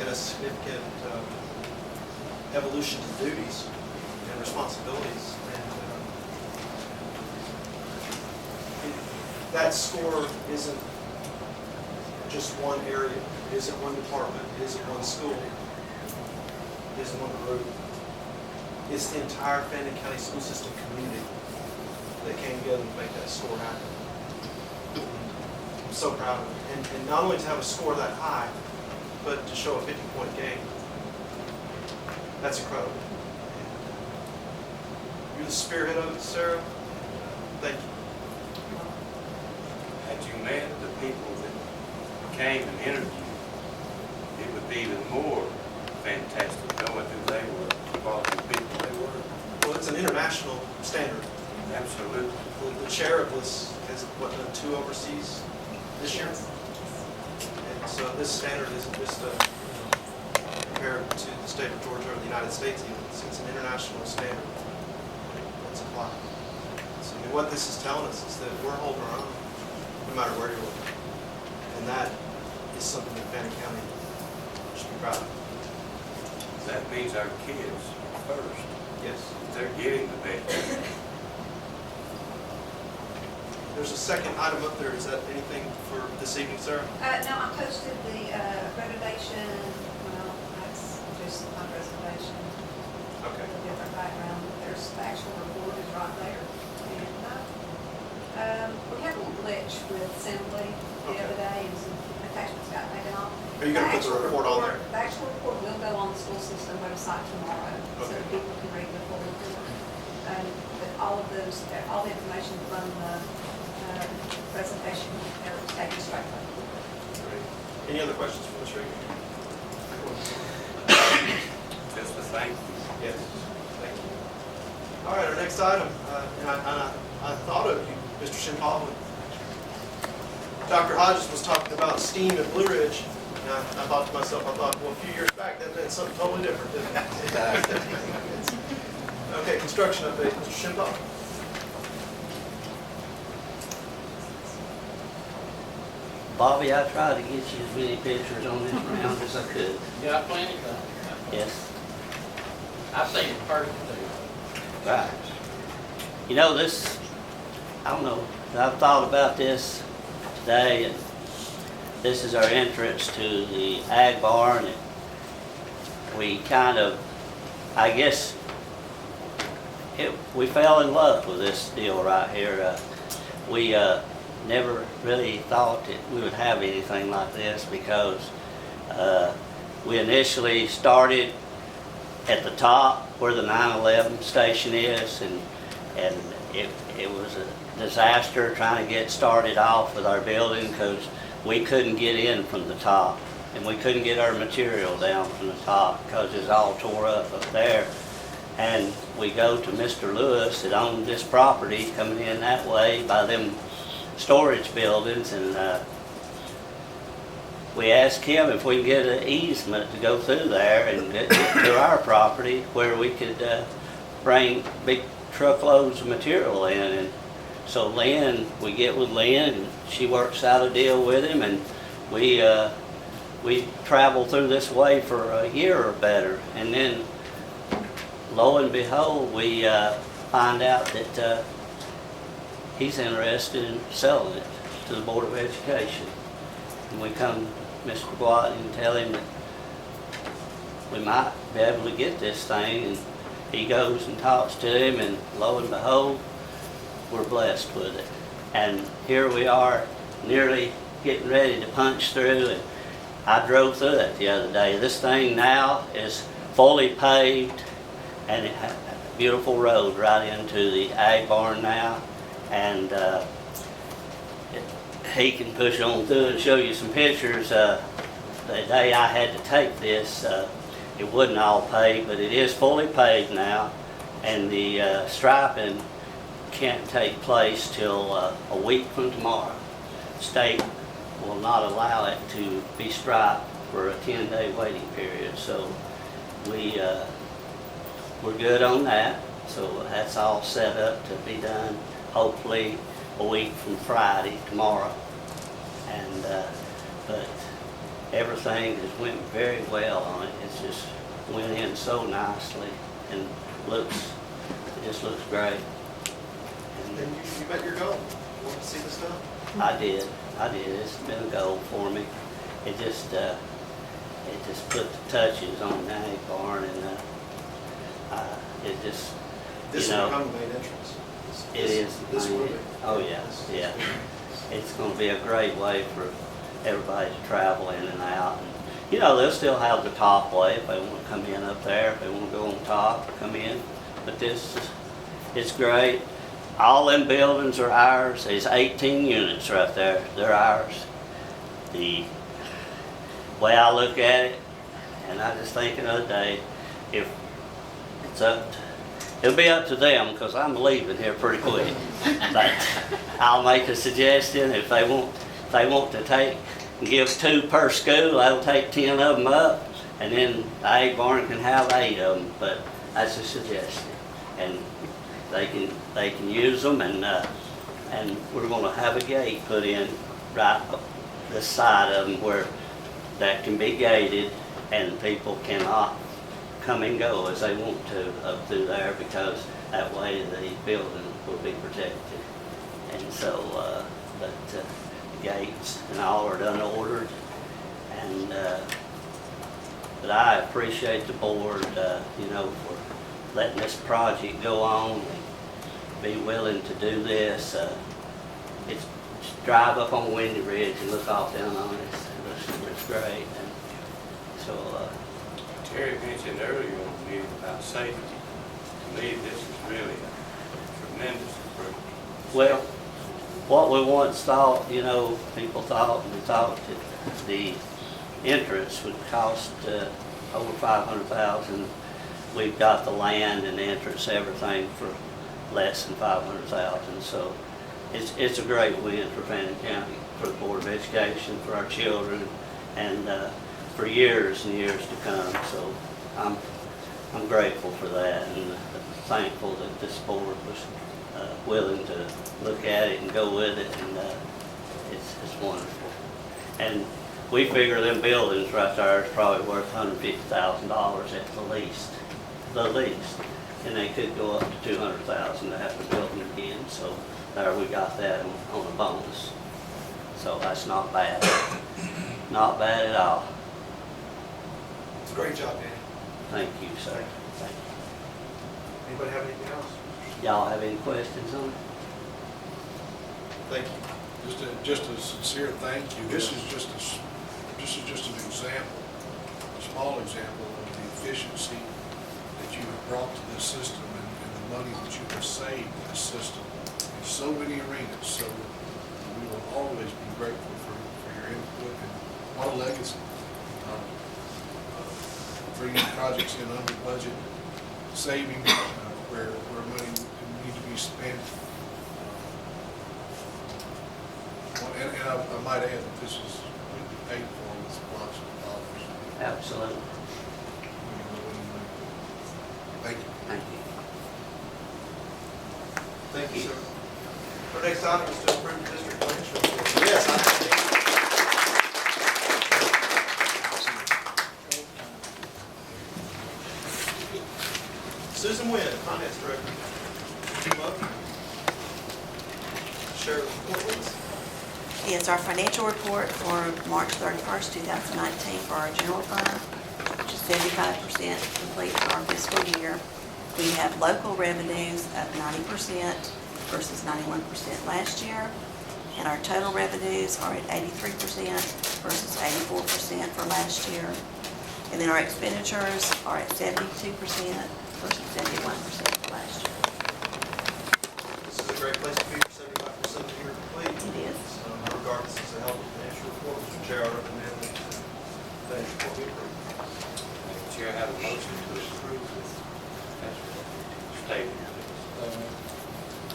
and a significant evolution to duties and responsibilities, and that score isn't just one area, it isn't one department, it isn't one school, it isn't one group. It's the entire Fannin County school system community that came together to make that score happen. I'm so proud of it. And not only to have a score that high, but to show a 50-point game. That's incredible. You're the spearhead of it, Sarah. Thank you. Had you met the people that came and interviewed, it would be even more fantastic knowing who they were, the quality of people they were. Well, it's an international standard. Absolutely. The chair of this has, what, done 2 overseas this year? And so this standard isn't just compared to the state of Georgia or the United States even. It's an international standard that's applied. So I mean, what this is telling us is that we're holding our own, no matter where you're looking. And that is something that Fannin County should be proud of. That means our kids first. Yes. They're getting the best. There's a second item up there. Is that anything for this evening, Sarah? No, I posted the accreditation, well, that's just my presentation, Okay. a different background. There's the actual report is right there. And we had a little glitch with assembly the Okay. other day and some attachments got taken off. Are you going to put the report on there? The actual report will go on the school system website tomorrow, so Okay. that people can read the full report. But all of those, all the information from the presentation, they're taken straight from. Great. Any other questions for Ms. Reagan? Just a thank you. Yes. Thank you. All right, our next item, and I thought of you, Mr. Shimpavli. Dr. Hodges was talking about STEAM at Blue Ridge, and I thought to myself, well, a few years back, that meant something totally different, didn't it? Okay, construction update, Mr. Shimpavli. Bobby, I tried to get you as many pictures on this round as I could. You got plenty of time. Yes, I've seen it first too. right. You know, this, I don't know, I've thought about this today, and this is our entrance to the ag barn, and we kind of, I guess, we fell in love with this deal right here. We never really thought that we would have anything like this because we initially started at the top where the 9/11 station is, and it was a disaster trying to get started off with our building because we couldn't get in from the top, and we couldn't get our material down from the top because it's all tore up there. And we go to Mr. Lewis that owned this property coming in that way by them storage buildings, and we asked him if we can get an easement to go through there and get to our property where we could bring big truckloads of material in. And so Lynn, we get with Lynn, and she works out a deal with him, and we travel through this way for a year or better. And then, lo and behold, we find out that he's interested in selling it to the Board of Education. And we come to Mr. Gwatney and tell him that we might be able to get this thing, and he goes and talks to him, and lo and behold, we're blessed with it. And here we are, nearly getting ready to punch through, and I drove through it the other day. This thing now is fully paved, and it has a beautiful road right into the ag barn now, and he can push on through and show you some pictures. The day I had to take this, it wasn't all paved, but it is fully paved now, and the striping can't take place till a week from tomorrow. State will not allow it to be striped for a 10-day waiting period, so we're good on that. So that's all set up to be done, hopefully a week from Friday, tomorrow. And but everything has went very well on it. It's just went in so nicely and it just looks great. And you met your goal. You want to see this done? I did. It's been a goal for me. It just put the touches on the ag barn, and it just, This you will know, become the main entrance. it is. This will be. Oh yeah, yeah. It's going to be a great way for everybody to travel in and out. And, you know, they'll still have the top way if they want to come in up there, if they want to go on top, come in. But it's great. All them buildings are ours. There's 18 units right there. They're ours. The way I look at it, and I just think the other day, if it's it'll be up to them, because I'm leaving here pretty quick. But I'll make a suggestion. If they want to give 2 per school, I'll take 10 of them up, and then the ag barn can have 8 of them. But that's a suggestion, and they can use them, and we're going to have a gate put in right this side of them where that can be gated, and people cannot come and go as they want to up through there, because that way the building will be protected. And so, but the gates and all are done ordered, and but I appreciate the board, you know, for letting this project go on and be willing to do this. It's just drive up on Windy Ridge and look off down on it. It's great. And so. Terry mentioned earlier on the meeting about safety. To me, this is really a tremendous improvement. Well, what we once thought, you know, people thought, we thought that the entrance would cost over $500,000. We've got the land and the entrance, everything for less than $500,000. So it's a great win for Fannin County, for the Board of Education, for our children, and for years and years to come. So I'm grateful for that, and thankful that this board was willing to look at it and go with it, and it's wonderful. And we figure them buildings right there is probably worth $150,000 at the least, and they could go up to $200,000 to have the building again. So there we got that on a bonus. So that's not bad, not bad at all. Great job, Danny. Thank you, sir. Thank you. Anybody have anything else? Y'all have any questions on it? Thank you. Just a sincere thank you. This is just an example, a small example of the efficiency that you have brought to this system, and the money that you have saved in this system in so many arenas. So we will always be grateful for your input, and what a legacy. Bringing projects in under budget, saving where money didn't need to be spent. And I might add that this is completely paid for with lots of dollars. Absolutely. Thank you. Thank you. Thank you, sir. Our next item is to approve the district financial report. Yes, I have. Susan Wynn, Finance Director. Come up. Share the report, please. Yes, our financial report for March 31st, 2019 for our general fund, which is 75% complete for our fiscal year. We have local revenues of 90% versus 91% last year. And our total revenues are at 83% versus 84% for last year. And then our expenditures are at 72% versus 71% for last year. This is a great place to be for 75% of the year complete. It is. So regardless, it's a healthy financial report. Mr. Chair, I recommend that the financial report be approved. Mr. Chair, I have a motion to approve this statement.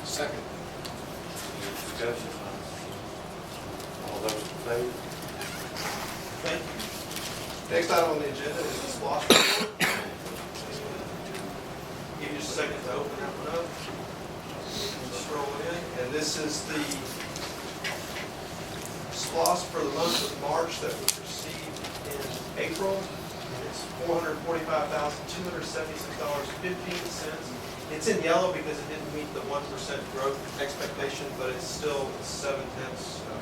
Second. Any discussion? All those in favor? Thank you. Next item on the agenda is the SPOS report. Give you just a second to open that one up. Scroll in, and this is the SPOS for the month of March that was received in April. And it's $445,276.15. It's in yellow because it didn't meet the 1% growth expectation, but it's still 0.7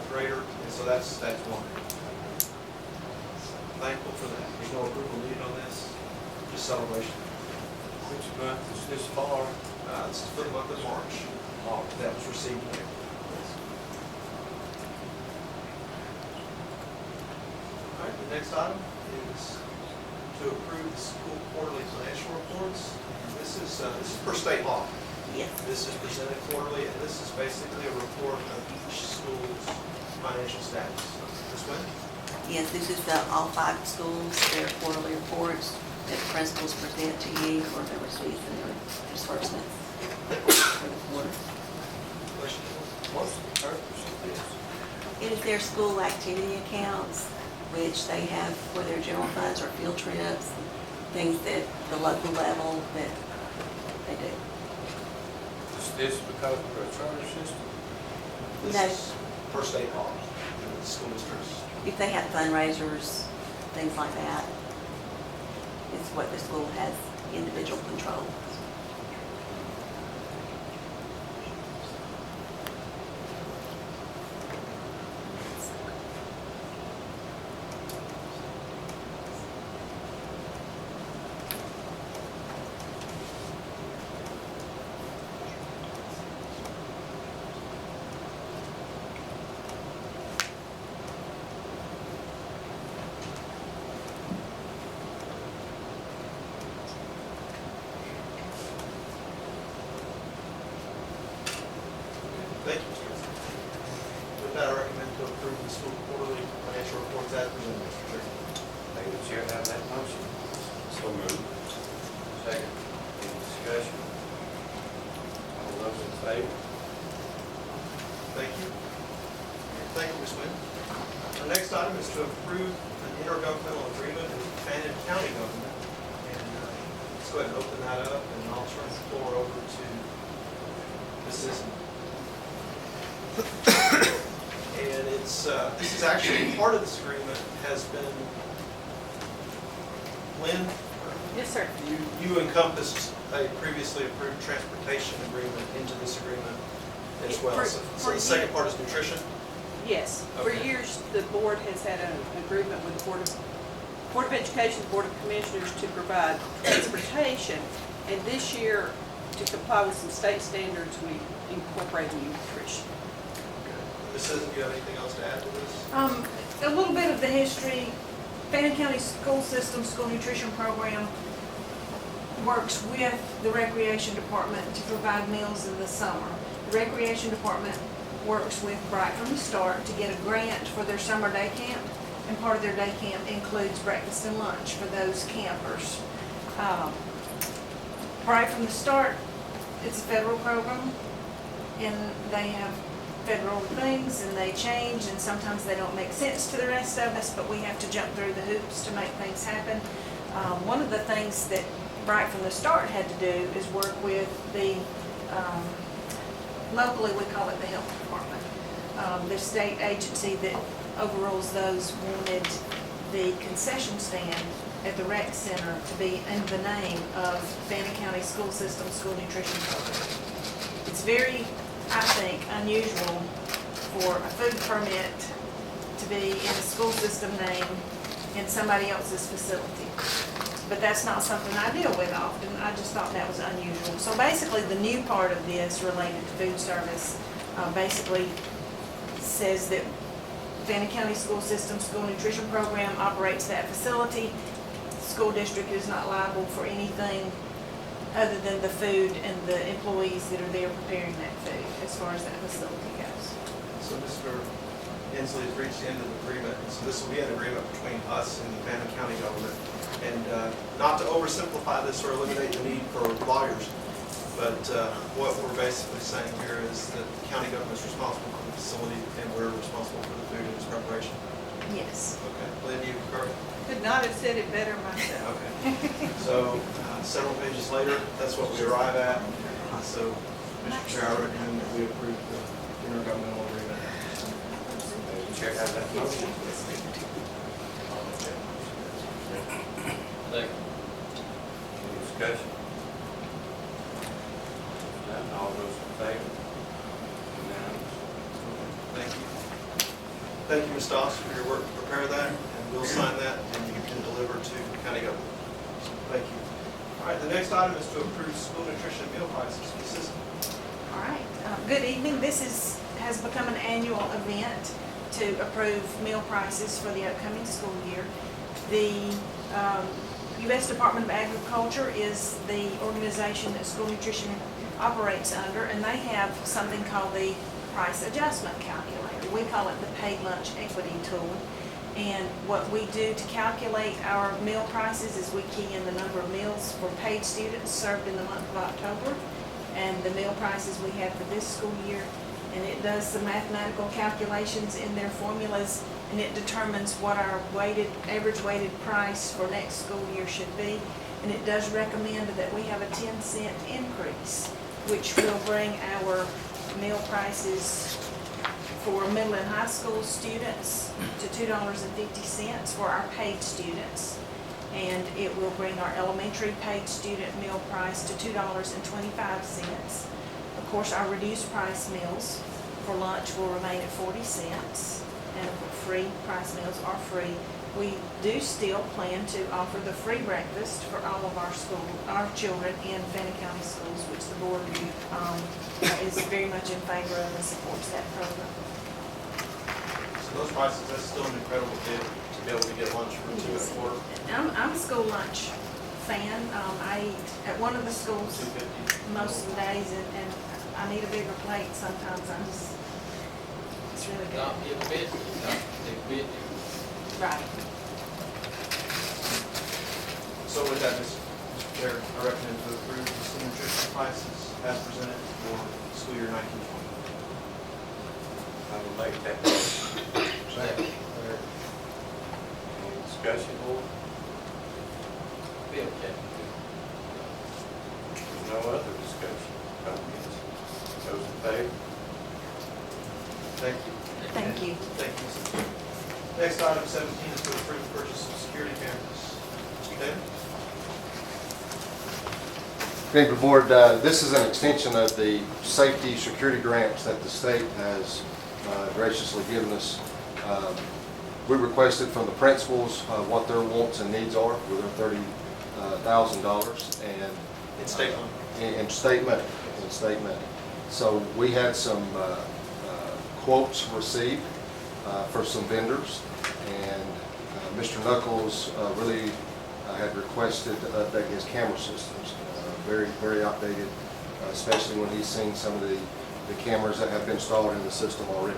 greater, and so that's one. Thankful for that. There's no approval needed on this, just celebration. Which month is this for? This is for the month of March. That was received in April. All right, the next item is to approve the school quarterly financial reports. This is per state law. Yes. This is presented quarterly, and this is basically a report of each school's financial status. Ms. Wynn? Yes, this is all 5 schools, their quarterly reports that principals present to you for their receipts and their disbursements for the quarter. Question? What's the purpose of this? It is their school activity accounts, which they have for their general funds or field trips, things that the local level that they do. Is this because of our charter system? This No. is per state law, the school districts. If they have fundraisers, things like that, it's what the school has individual control. Thank you, Mr. President. With that, I recommend to approve the school quarterly financial reports as presented, Mr. Chairman. Thank you, Chair, have that motion. So moved. Second. Any discussion? All those in favor? Thank you. Thank you, Ms. Wynn. Our next item is to approve an intergovernmental agreement with Fannin County government. And let's go ahead and open that up, and I'll turn the floor over to Ms. Sisson. And this is actually, part of this agreement has been, Lynn? Yes, sir. You encompassed a previously approved transportation agreement into this agreement as well. So the second part is nutrition? Yes. For Okay. years, the board has had an agreement with the Board of Education, Board of Commissioners to provide transportation. And this year, to comply with some state standards, we incorporated nutrition. Ms. Sisson, do you have anything else to add to this? A little bit of the history. Fannin County School System School Nutrition Program works with the Recreation Department to provide meals in the summer. The Recreation Department works with Bright from the Start to get a grant for their summer day camp, and part of their day camp includes breakfast and lunch for those campers. Bright from the Start, it's a federal program, and they have federal things, and they change, and sometimes they don't make sense to the rest of us, but we have to jump through the hoops to make things happen. One of the things that Bright from the Start had to do is work with the locally, we call it the health department. The state agency that overrules those wanted the concession stand at the rec center to be in the name of Fannin County School System School Nutrition Program. It's very, I think, unusual for a food permit to be in a school system name in somebody else's facility. But that's not something I deal with often. I just thought that was unusual. So basically, the new part of this related to food service basically says that Fannin County School System School Nutrition Program operates that facility. The school district is not liable for anything other than the food and the employees that are there preparing that food as far as that facility goes. So Mr. Inslee has reached the end of the agreement, and so this will be an agreement between us and the Fannin County government. And not to oversimplify this or eliminate the need for lawyers, but what we're basically saying here is that the county government is responsible for the facility and we're responsible for the food and its preparation. Yes. Okay, Lynn, you concur? Could not have said it better myself. Okay. So several pages later, that's what we arrive at. So, Mr. Chair, I recommend that we approve the intergovernmental agreement. Chair has that motion. Second. Any discussion? None, all those in favor? Unanimous. Thank you. Thank you, Ms. Doss, for your work to prepare that, and we'll sign that and you can deliver to county government. Thank you. All right, the next item is to approve school nutrition meal prices for the system. All right. Good evening. This has become an annual event to approve meal prices for the upcoming school year. The U.S. Department of Agriculture is the organization that school nutrition operates under, and they have something called the price adjustment calculator. We call it the paid lunch equity tool. And what we do to calculate our meal prices is we key in the number of meals for paid students served in the month of October and the meal prices we have for this school year. And it does some mathematical calculations in their formulas, and it determines what our average weighted price for next school year should be. And it does recommend that we have a 10-cent increase, which will bring our meal prices for middle and high school students to $2.50 for our paid students. And it will bring our elementary paid student meal price to $2.25. Of course, our reduced price meals for lunch will remain at 40 cents, and free price meals are free. We do still plan to offer the free breakfast for all of our children in Fannin County schools, which the board is very much in favor of and supports that program. So those prices, that's still an incredible deal to be able to get lunch for $2 a quarter. I'm a school lunch fan. I eat at one of the schools $2.50. most of the days, and I need a bigger plate sometimes. It's really good. Not get bit, not get bit. Right. So with that, Mr. Chair, I recommend to approve the school nutrition prices as presented for school year 1920. I will make that motion. Second. Any discussion, board? Bill check. No other discussion, comments? Those in favor? Thank you. Thank you. Thank you, Mr. Chair. Next, item 17 is to approve the purchase of security cameras. David? Good evening, Board. This is an extension of the safety security grants that the state has graciously given us. We requested from the principals what their wants and needs are with their $30,000 and In state money. in state money. In state money. So we had some quotes received for some vendors, and Mr. Knuckles really had requested to update his camera systems. Very, very outdated, especially when he's seen some of the cameras that have been installed in the system already.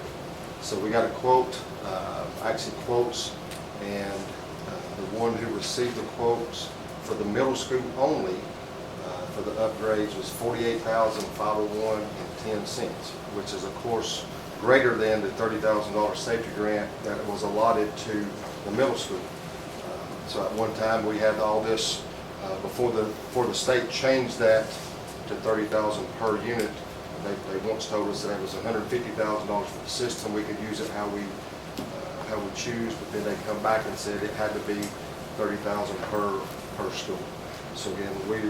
So we got a quote, actually quotes, and the one who received the quotes for the middle school only for the upgrades was $48,501.10, which is of course greater than the $30,000 safety grant that was allotted to the middle school. So at one time we had all this before the state changed that to $30,000 per unit. They once told us that it was $150,000 for the system. We could use it how we choose, but then they come back and said it had to be $30,000 per school. So again, we're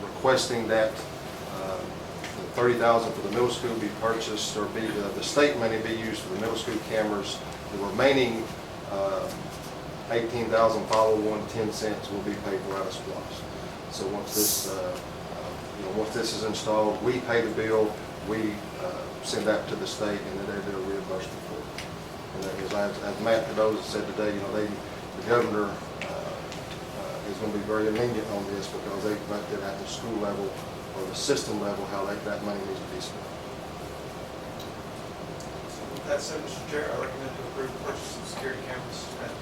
requesting that the $30,000 for the middle school be purchased, or the state money be used for the middle school cameras. The remaining $18,501.10 will be paid for out of SPLOST. So once this is installed, we pay the bill, we send that to the state, and then they do a reimbursement for it. And that is, as Matt Cadoza said today, the governor is going to be very lenient on this because they've left it at the school level or the system level how that money needs to be spent. So with that said, Mr. Chair, I recommend to approve the purchase of security cameras at the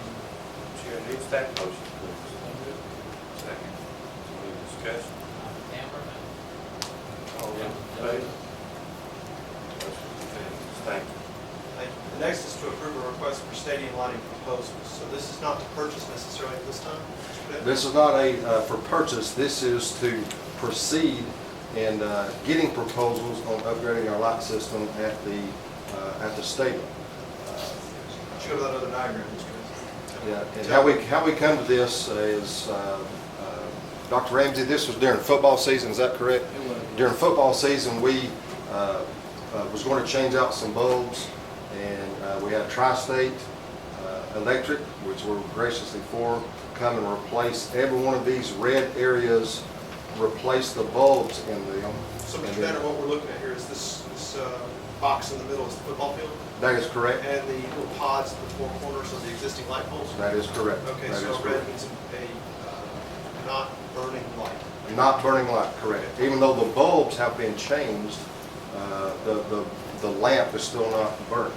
Chair needs that motion, please. Second. Any discussion? All in favor? Motion unanimous. Thank you. Thank you. The next is to approve a request for stadium lighting proposals. So this is not to purchase necessarily at this time? Mr. Pitt? This is not for purchase. This is to proceed in getting proposals on upgrading our light system at the stadium. Show that other diagram, Mr. Pitt. Yeah, and how we come to this is, Dr. Ramsey, this was during football season, is that correct? It was. During football season, we was going to change out some bulbs, and we had Tri-State Electric, which we're graciously for, come and replace every one of these red areas, replace the bulbs in them. So Mr. Banner, what we're looking at here is this box in the middle is the football field? That is correct. And the little pods at the four corners of the existing light poles? That is correct. Okay, That so is red correct. means a not burning light. Not burning light, correct. Even though the bulbs have been changed, the lamp is still not burning.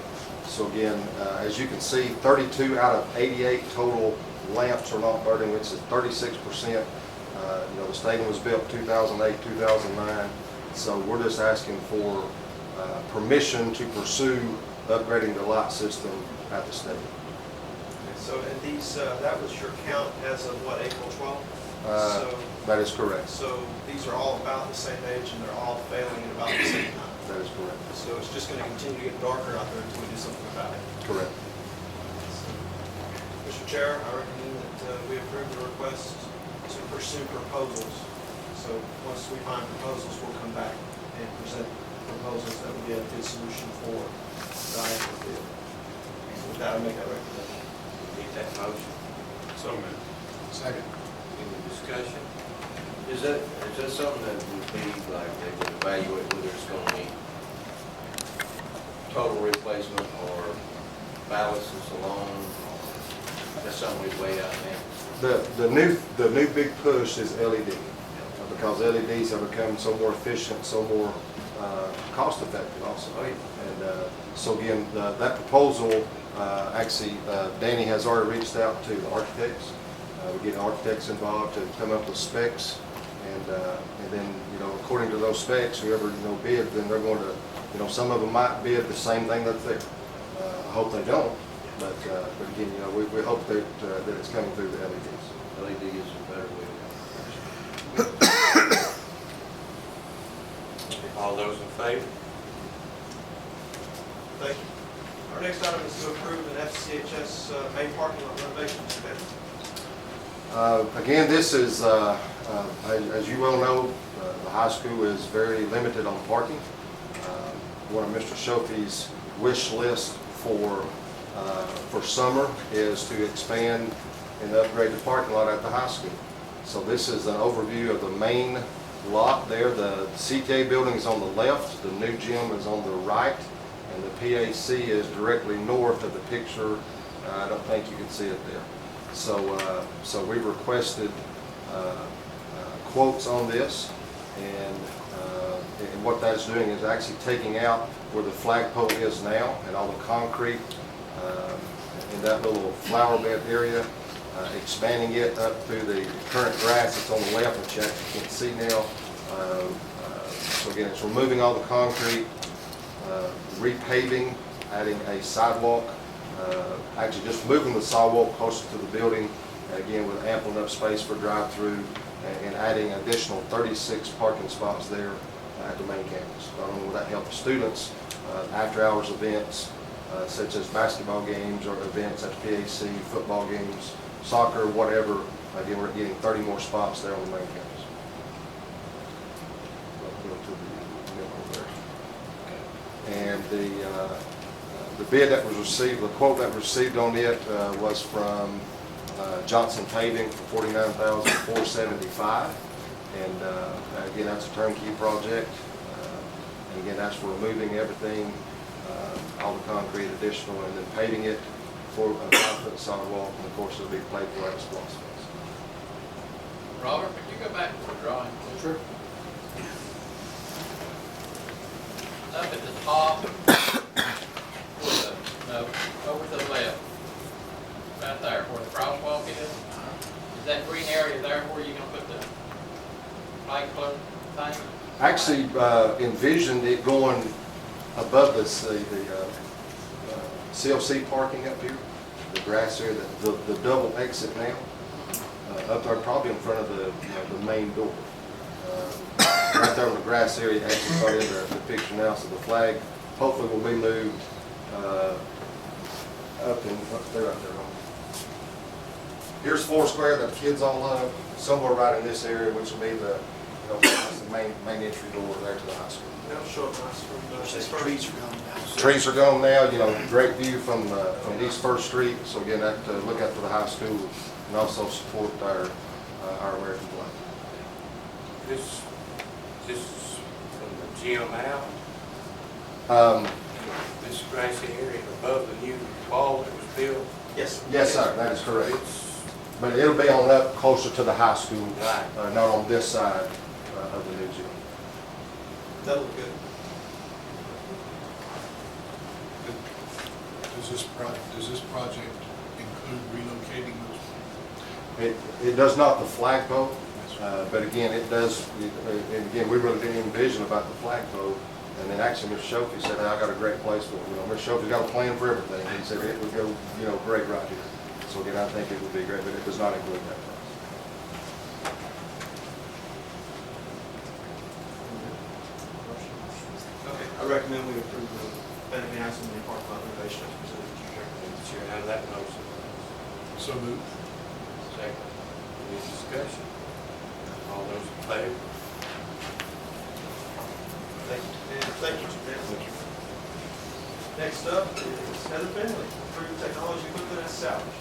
So again, as you can see, 32 out of 88 total lamps are not burning, which is 36%. The stadium was built 2008, 2009, so we're just asking for permission to pursue upgrading the light system at the stadium. Okay, so, and these, that was your count as of what, April 12th? That is correct. So these are all about the same age and they're all failing at about the same time? That is correct. So it's just going to continue to get darker out there until we do something about it? Correct. So, Mr. Chair, I recommend that we approve the request to pursue proposals. So once we find proposals, we'll come back and present proposals that would be a good solution for the diaper field. So with that, I make that recommendation. Need that motion? So moved. Second. Any discussion? Is that something that would be like they would evaluate whether it's going to be total replacement or ballasts alone? That's something we'd weigh out now. The new big push is LED, because LEDs have become so more efficient, so more cost effective also. And so again, that proposal, actually, Danny has already reached out to the architects. We get architects involved to come up with specs, and then according to those specs, whoever bid, then they're going to, some of them might bid the same thing that's there. I hope they don't, but again, we hope that it's coming through the LEDs. LED is a better way All those in favor? Thank you. Our next item is to approve an FCHS main parking lot renovation. Again, this is, as you well know, the high school is very limited on parking. One of Mr. Shofi's wish list for summer is to expand and upgrade the parking lot at the high school. So this is an overview of the main lot there. The CTA building is on the left, the new gym is on the right, and the PAC is directly north of the picture. I don't think you can see it there. So we requested quotes on this, and what that's doing is actually taking out where the flagpole is now and all the concrete in that little flower bed area, expanding it up through the current grass that's on the left, which you actually can't see now. So again, it's removing all the concrete, repaving, adding a sidewalk, actually just moving the sidewalk closer to the building, again with ample enough space for drive-through, and adding additional 36 parking spots there at the main campus. Not only will that help the students, after-hours events such as basketball games or events at the PAC, football games, soccer, whatever. Again, we're getting 30 more spots there on the main campus. Go to the middle there. And the bid that was received, the quote that was received on it was from Johnson Paving for $49,475. And again, that's a turnkey project. And again, that's for removing everything, all the concrete additional, and then paving it for a 5-foot sidewalk. And of course, it'll be played for at SPOS funds. Robert, could you go back to the drawing, please? Sure. Up at the top, over to the left, right there, where the crosswalk is. Is that green area there where you're gonna put the light club thing? Actually, envisioned it going above the CLC parking up here, the grass area, the double exit now, up there probably in front of the main door. Right there in the grass area, actually got in the picture now, so the flag hopefully will be moved up there, right there. Here's Foursquare that the kids all love, somewhere right in this area, which will be that's the main entry door there to the high school. They'll show up nice from Trees are gone now. Trees are gone now, great view from East First Street, so again, that look out for the high school and also support our American flag. This is from the gym out, this grassy area above the new wall that was built. Yes. Yes, sir, that is correct. But it'll be on up closer to the high school, Right. not on this side of the new gym. That'll look good. Does this project include relocating those? It does not the flagpole, but again, it does, and again, we really didn't envision about the flagpole. And then actually, Mr. Shofey said, "Hey, I got a great place for it." Mr. Shofey's got a plan for everything. He said it would go, great right here. So again, I think it would be great, but it does not include that price. Okay, I recommend we approve the Fannin County High School Mini Park Fund renovation as presented to you. The chair has that motion. So moved. Second. Any discussion? All those in favor? Thank you. And thank you, Mr. Chairman. Next up is Heather Finley, approved technology equipment as salvage.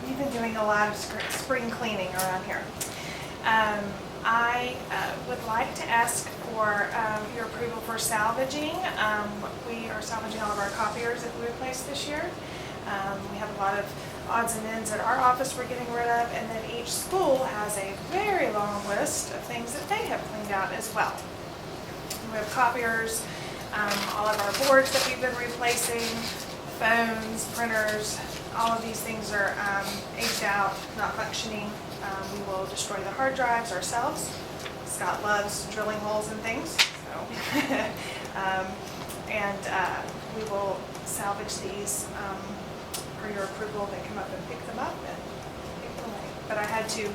We've been doing a lot of spring cleaning around here. I would like to ask for your approval for salvaging. We are salvaging all of our copiers that we replaced this year. We have a lot of odds and ends at our office we're getting rid of, and then each school has a very long list of things that they have cleaned out as well. We have copiers, all of our boards that we've been replacing, phones, printers, all of these things are aged out, not functioning. We will destroy the hard drives ourselves. Scott loves drilling holes and things, so. We will salvage these for your approval. They come up and pick them up and take them away. But I had to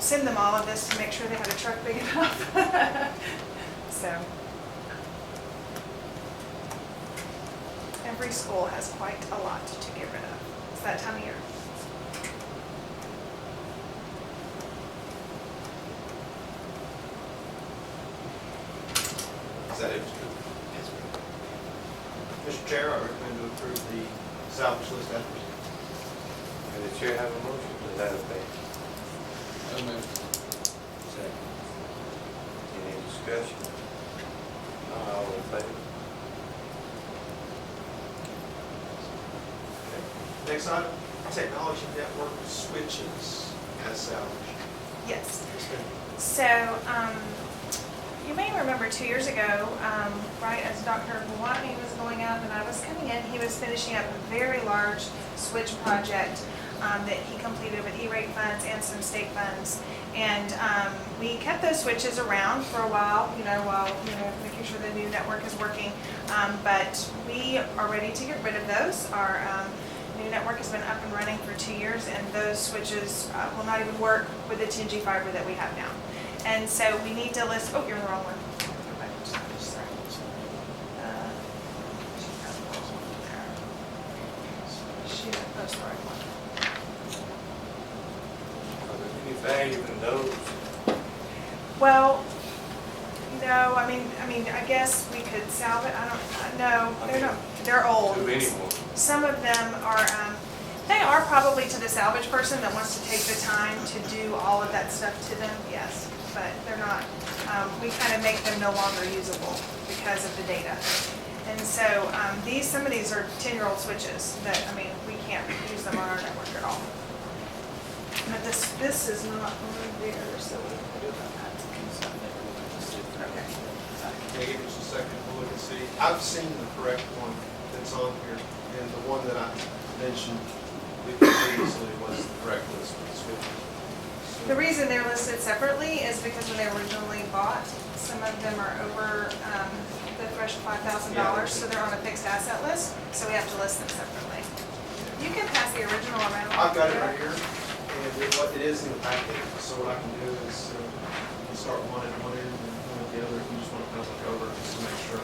send them all of this to make sure they had a truck big enough. So. Every school has quite a lot to get rid of. It's that time of year. Is that it? Yes. Mr. Chair, I recommend to approve the salvage list as presented. And the chair have a motion to that effect? So moved. Second. Any discussion? Not all in favor? Next item, technology network switches as salvage. Yes. So, you may remember 2 years ago, right as Dr. Watney was going out and I was coming in, he was finishing up a very large switch project that he completed with E-rate funds and some state funds. And we kept those switches around for a while, while making sure the new network is working. But we are ready to get rid of those. Our new network network has been up and running for 2 years, and those switches will not even work with the 10G fiber that we have now. And so we need to list, oh, you're in the wrong one. Go back, sorry. She didn't post the right one. Are there any value in those? Well, no, I mean, I guess we could salvage, no, they're not, they're old. To anyone? Some of them are, they are probably to the salvage person that wants to take the time to do all of that stuff to them, yes. But they're not, we kind of make them no longer usable because of the data. And so some of these are 10-year-old switches that, we can't use them on our network at all. But this is not on there, so what do we do about that? Okay. Can I give you just a second to look and see? I've seen the correct one that's on here, and the one that I mentioned previously was the correct list for the switches. The reason they're listed separately is because when they were originally bought, some of them are over the threshold $5,000, so they're on a fixed asset list, so we have to list them separately. You can pass the original around. I've got it right here, and what it is in the packet, so what I can do is you can start one at one end and one at the other, if you just want to kind of look over it just to make sure.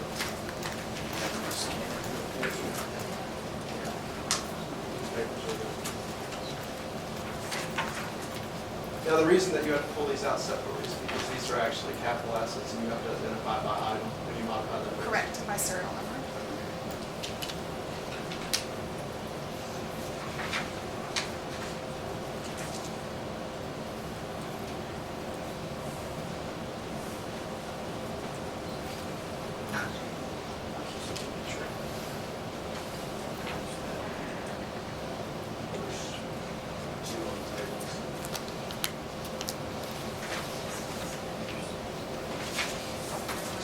Now, the reason that you have to pull these out separately is because these are actually capital assets and you have to identify by item when you modify them. Correct, by serial number.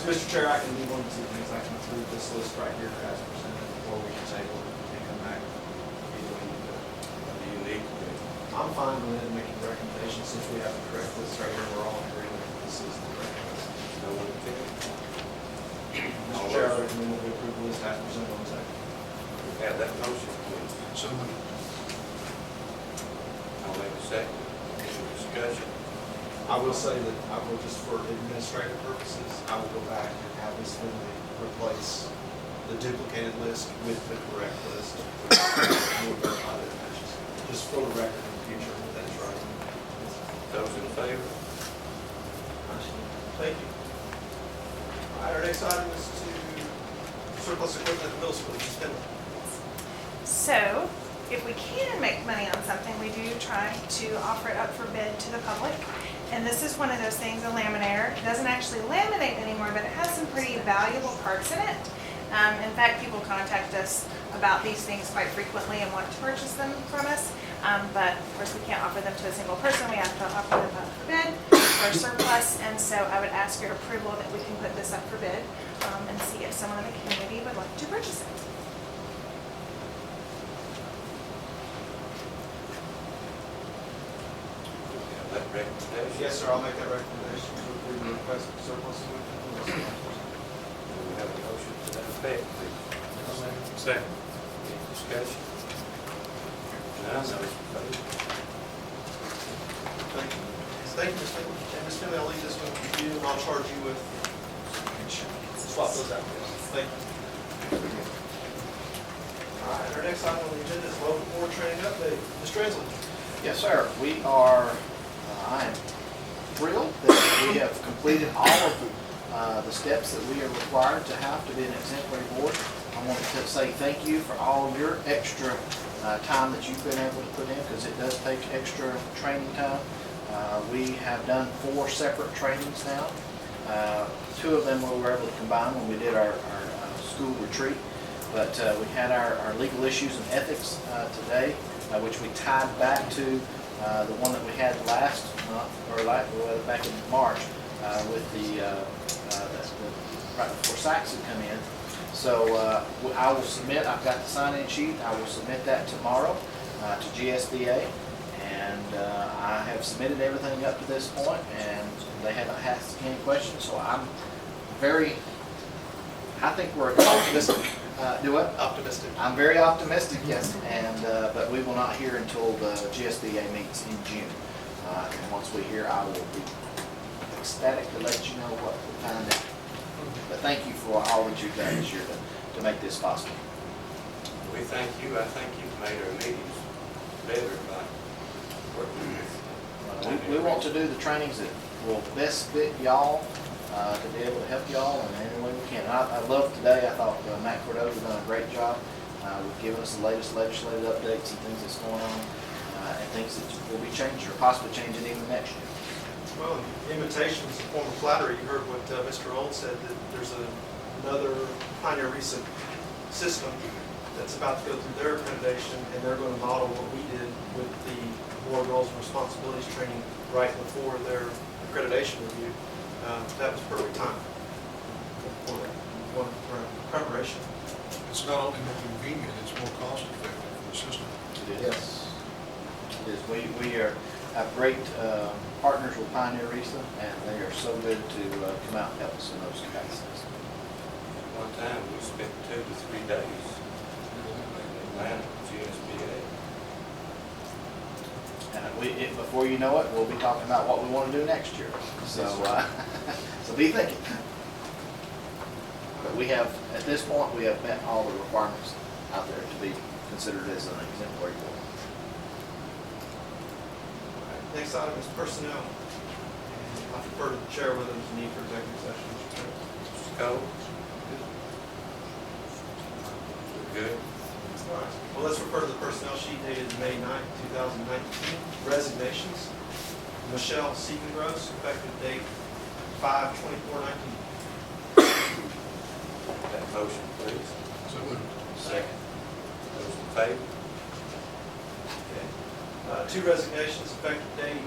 So, Mr. Chair, I can do one of two things. I can approve this list right here as presented, or we can table it and come back. Either way you do it. What do you need to do? I'm fine with it making recommendations since we have the correct list right here. We're all in agreement that this is the correct list. No one can? Mr. Chair, I recommend that we approve the list as presented on second. We have that motion, please. So moved. I'll make a second. Any discussion? I will say that I will just for administrative purposes, I will go back and have Ms. Finley replace the duplicated list with the correct list. We'll verify that it matches. Just for the record in the future, that that's right. Those in favor? Thank you. All right, our next item is to surplus equipment at the middle school. Ms. Finley. So, if we can make money on something, we do try to offer it up for bid to the public. And this is one of those things, a laminator. It doesn't actually laminate anymore, but it has some pretty valuable parts in it. In fact, people contact us about these things quite frequently and want to purchase them from us. But of course, we can't offer them to a single person. We have to offer them up for bid or surplus. And so I would ask your approval that we can put this up for bid and see if someone in the community would like to purchase it. That recommendation? Yes, sir, I'll make that recommendation to approve the request for surplus equipment. Do we have a motion to that effect, please? Second. Any discussion? None, those in favor? Thank you. Thank you, Ms. Finley. And Ms. Finley, I'll leave this one with you, and I'll charge you with, swap those out. Thank you. All right, our next item on the agenda is local board training update. Ms. Transley. Yes, sir. We are, I am thrilled that we have completed all of the steps that we are required to have to be an exemplary board. I want to say thank you for all your extra time that you've been able to put in, because it does take extra training time. We have done 4 separate trainings now. 2 of them we were able to combine when we did our school retreat. But we had our legal issues and ethics today, which we tied back to the one that we had last month, or back in March, with the right before Sachs had come in. So I will submit. I've got the sign-in sheet. I will submit that tomorrow to GSBA, and I have submitted everything up to this point, and they haven't asked any questions. So I'm very. I think we're optimistic. Do what? Optimistic. I'm very optimistic, yes, and but we we will not hear until the GSBA meets in June. And once we hear, I will be ecstatic to let you know what we find out. But thank you for all that you've done this year to make this possible. We thank you. I think you've made our meetings better by working with. We want to do the trainings that will best fit y'all, to be able to help y'all in any way we can. And I love today, I thought Matt Cordova done a great job with giving us the latest legislative updates and things that's going on, and things that will be changed or possibly changing even next year. Well, imitation is a form of flattery. You heard what Mr. Old said, that there's another Pioneer Recent system that's about to go through their accreditation, and they're going to model what we did with the board roles and responsibilities training right before their accreditation review. That was perfect time for preparation. It's not only more convenient, it's more cost effective for the system. Yes. It is. We have great partners with Pioneer RESA, and they are so good to come out and help us in those capacities. One time, we spent 2 to 3 days in Atlanta, GSBA. And before you know it, we'll be talking about what we want to do next year. So, so be thinking. But we have, at this point, we have met all the requirements out there to be considered as an exemplary board. Next item is personnel. I prefer to share whether there's a need for executive session. Mr. Cole? Good. All right. Well, let's refer to the personnel sheet dated May 9, 2019. Resignations. Michelle Siegengross, effective date 5/24/19. That motion, please. So moved. Second. Those in favor? Okay. 2 resignations, effective date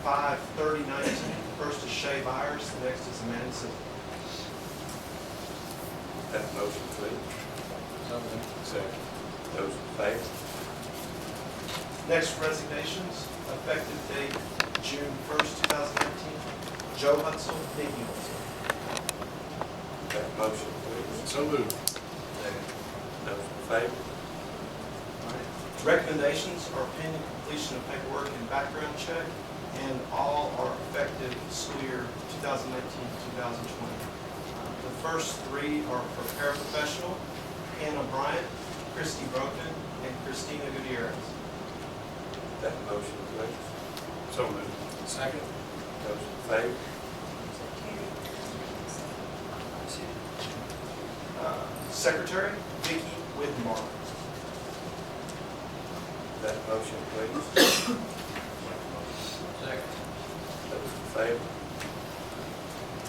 5/30/19. First is Shay Byers, the next is Amanda Sibley. That motion, please. Second. Those in favor? Next resignations, effective date June 1st, 2019. Joe Hutzel, Nikki Hutzel. That motion, please. So moved. Second. Those in favor? All right. Recommendations are pending completion of paperwork and background check, and all are effective school year 2019-2020. The first 3 are for paraprofessional: Hannah Bryant, Christy Broken, and Christina Gutierrez. That motion, please. So moved. Second. Those in favor? Secretary, Vicki Whitmore. That motion, please. Second. Those in favor?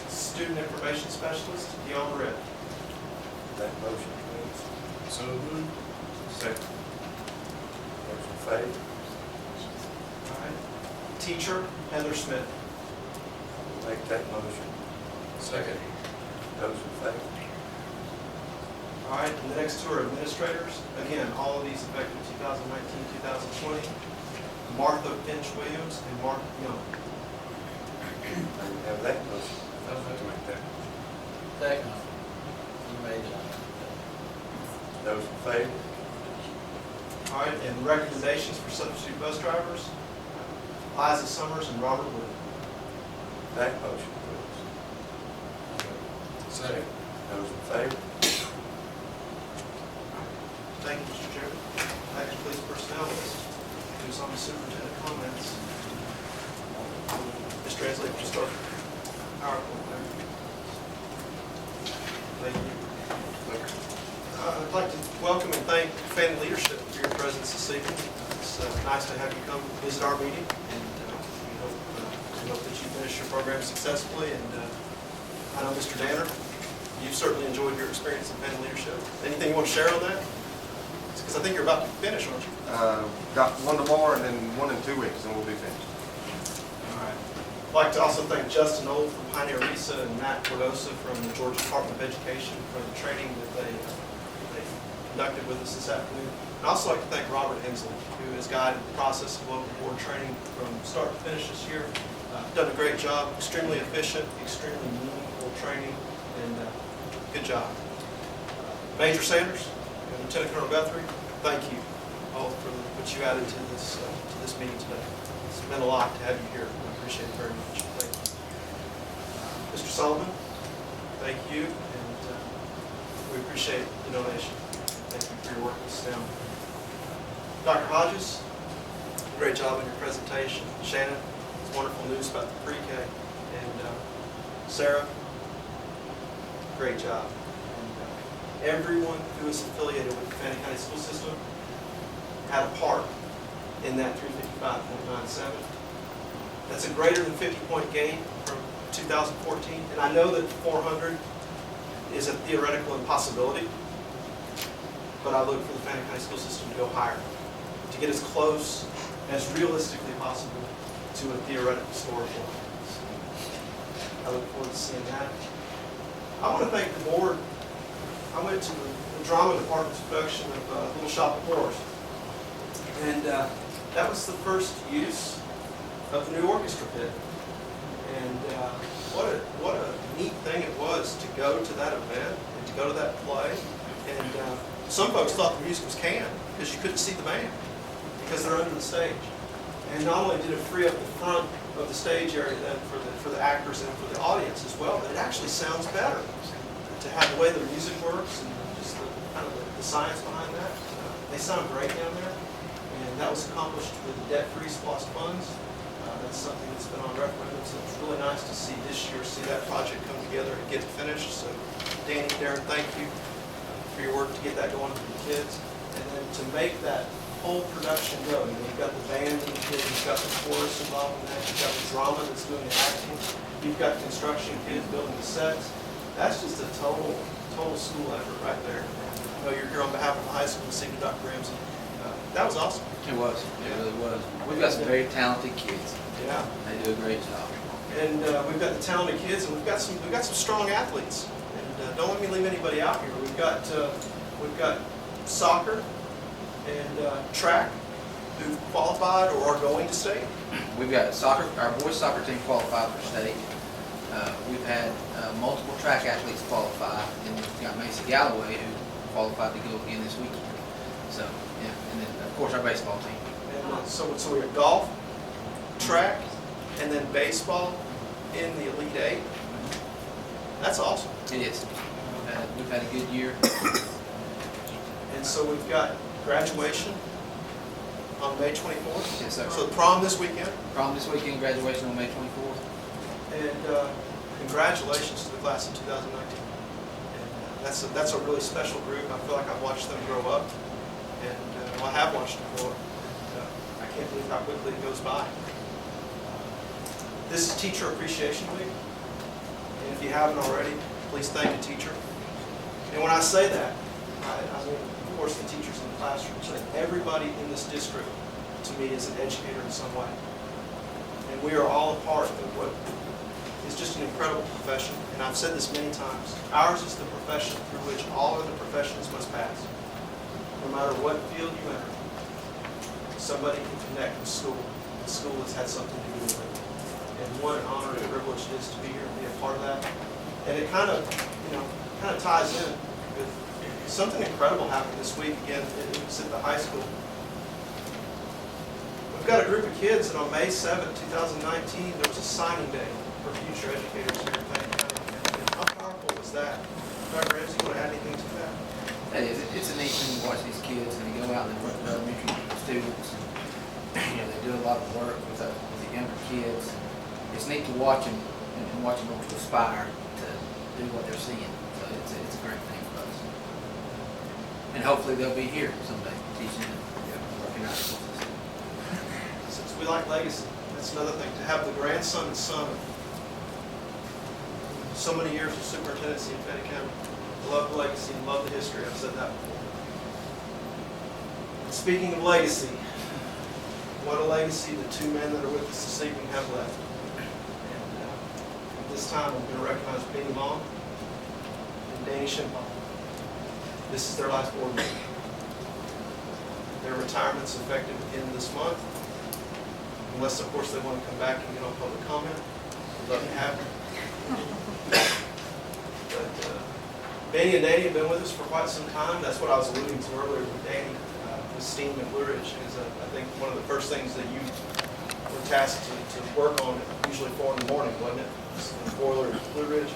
Student Information Specialist, Dion Red. That motion, please. So moved. Second. Those in favor? All right. Teacher, Heather Smith. Make that motion. Second. Those in favor? All right, and the next 2 are administrators. Again, all of these effective 2019-2020. Martha Finch Williams and Mark Young. I will have that motion. I'll have to make that. Second. You made it. Those in favor? All right, and recommendations for substitute bus drivers, Liza Summers and Robert Wood. That motion, please. Second. Those in favor? Thank you, Mr. Chairman. That completes personnel list. Moves on to superintendent comments. Ms. Translate, would you start? PowerPoint there. Thank you. I'd like to welcome and thank Fannin leadership for your presence this evening. It's nice to have you come visit our meeting, and we hope that you finish your program successfully. And I know Mr. Danner, you've certainly enjoyed your experience in Fannin leadership. Anything you want to share on that? Because I think you're about to finish, aren't you? Got 1 tomorrow and then 1 in 2 weeks, and we'll be finished. All right. I'd like to also thank Justin Old from Pioneer RESA and Matt Cordosa from the Georgia Department of Education for the training that they conducted with us this afternoon. And I'd also like to thank Robert Hensley, who has guided the process of local board training from start to finish this year. Done a great job, extremely efficient, extremely meaningful training, and good job. Major Sanders and Lieutenant Colonel Guthrie, thank you all for the what you added to this meeting today. It's meant a lot to have you here. I appreciate it very much. Thank you. Mr. Sullivan, thank you, and we appreciate the donation. Thank you for your work with STEM. Dr. Hodges, great job on your presentation. Shannon, it's wonderful news about the pre-K. And Sarah, great job. And everyone who is affiliated with the Fannin County School System had a part in that 355.97. That's a greater than 50-point gain from 2014. And I know that 400 is a theoretical impossibility, but I look for the Fannin County School System to go higher, to get as close as realistically possible to a theoretical score. I look forward to seeing that. I want to thank the board. I went to the drama department's production of Little Shop of Horrors, and that was the first use of the new orchestra pit. And what a neat thing it was to go to that event and to go to that play. And some folks thought the music was canned because you couldn't see the band because they're under the stage. And not only did it free up the front of the stage area then for the actors and for the audience as well, but it actually sounds better to have the way the music works and just the kind of the science behind that. They sound great down there, and that was accomplished with debt-free SPLOST funds. That's something that's been on referendum, so it's really nice to see this year, see that project come together and get finished. So Danny, Darren, thank you for your work to get that going for the kids. And then to make that whole production go. You know, you've got the band and the kids, you've got the chorus involved in that, you've got the drama that's doing the acting, you've got construction kids building the sets. That's just a total school effort right there. I know you're here on behalf of the high school, Senior Dr. Ramsey. That was awesome. It was. It really was. We've got some very talented kids. Yeah. They do a great job. And we've got the talented kids, and we've got some strong athletes. And don't let me leave anybody out here. We've got soccer and track who qualified or are going to state. We've got soccer. Our boys soccer team qualified for state. We've had multiple track athletes qualify, and we've got Macy Galloway who qualified to go again this weekend. So yeah, and then of course our baseball team. And so we have golf, track, and then baseball in the Elite Eight. That's awesome. It is. We've had a good year. And so we've got graduation on May 24th. Yes, sir. So prom this weekend. Prom this weekend, graduation on May 24th. And congratulations to the class of 2019. And that's a really special group. I feel like I've watched them grow up. And I have watched them grow up. I can't believe how quickly it goes by. This is Teacher Appreciation Week. And if you haven't already, please thank a teacher. And when I say that, I mean, of course, the teachers in the classroom, but everybody in this district, to me, is an educator in some way. And we are all a part of what is just an incredible profession. And I've said this many times. Ours is the profession through which all other professions must pass. No matter what field you enter, somebody can connect with school. And school has had something to do with it. And what an honor and privilege it is to be here and be a part of that. And it kind of ties in with something incredible happened this week. Again, it was at the high school. We've got a group of kids that on May 7th, 2019, there was a signing day for future educators here in Fannin County. And how powerful was that? Dr. Ramsey, you want to add anything to that? It's a neat thing to watch these kids and they go out and they work with elementary students. And, they do a lot of work with the younger kids. It's neat to watch them and watch them to aspire to do what they're seeing. So it's a great thing for us. And hopefully they'll be here someday teaching and working out the system. Since we like legacy, that's another thing. To have the grandson and son of so many years of superintendency in Fannin County. Love the legacy and love the history. I've said that before. And speaking of legacy, what a legacy the two men that are with us this evening have left. And at this time, I'm going to recognize Benny Long and Danny Shimpaw. This is their last board meeting. Their retirement's effective at the end of this month. Unless, of course, they want to come back and get on public comment. We'd love to have them. But Benny and Danny have been with us for quite some time. That's what I was alluding to earlier with Danny. with STEAM at Blue Ridge. Is I think one of the first things that you were tasked to work on, usually 4 in the morning, wasn't it? In the boiler at Blue Ridge.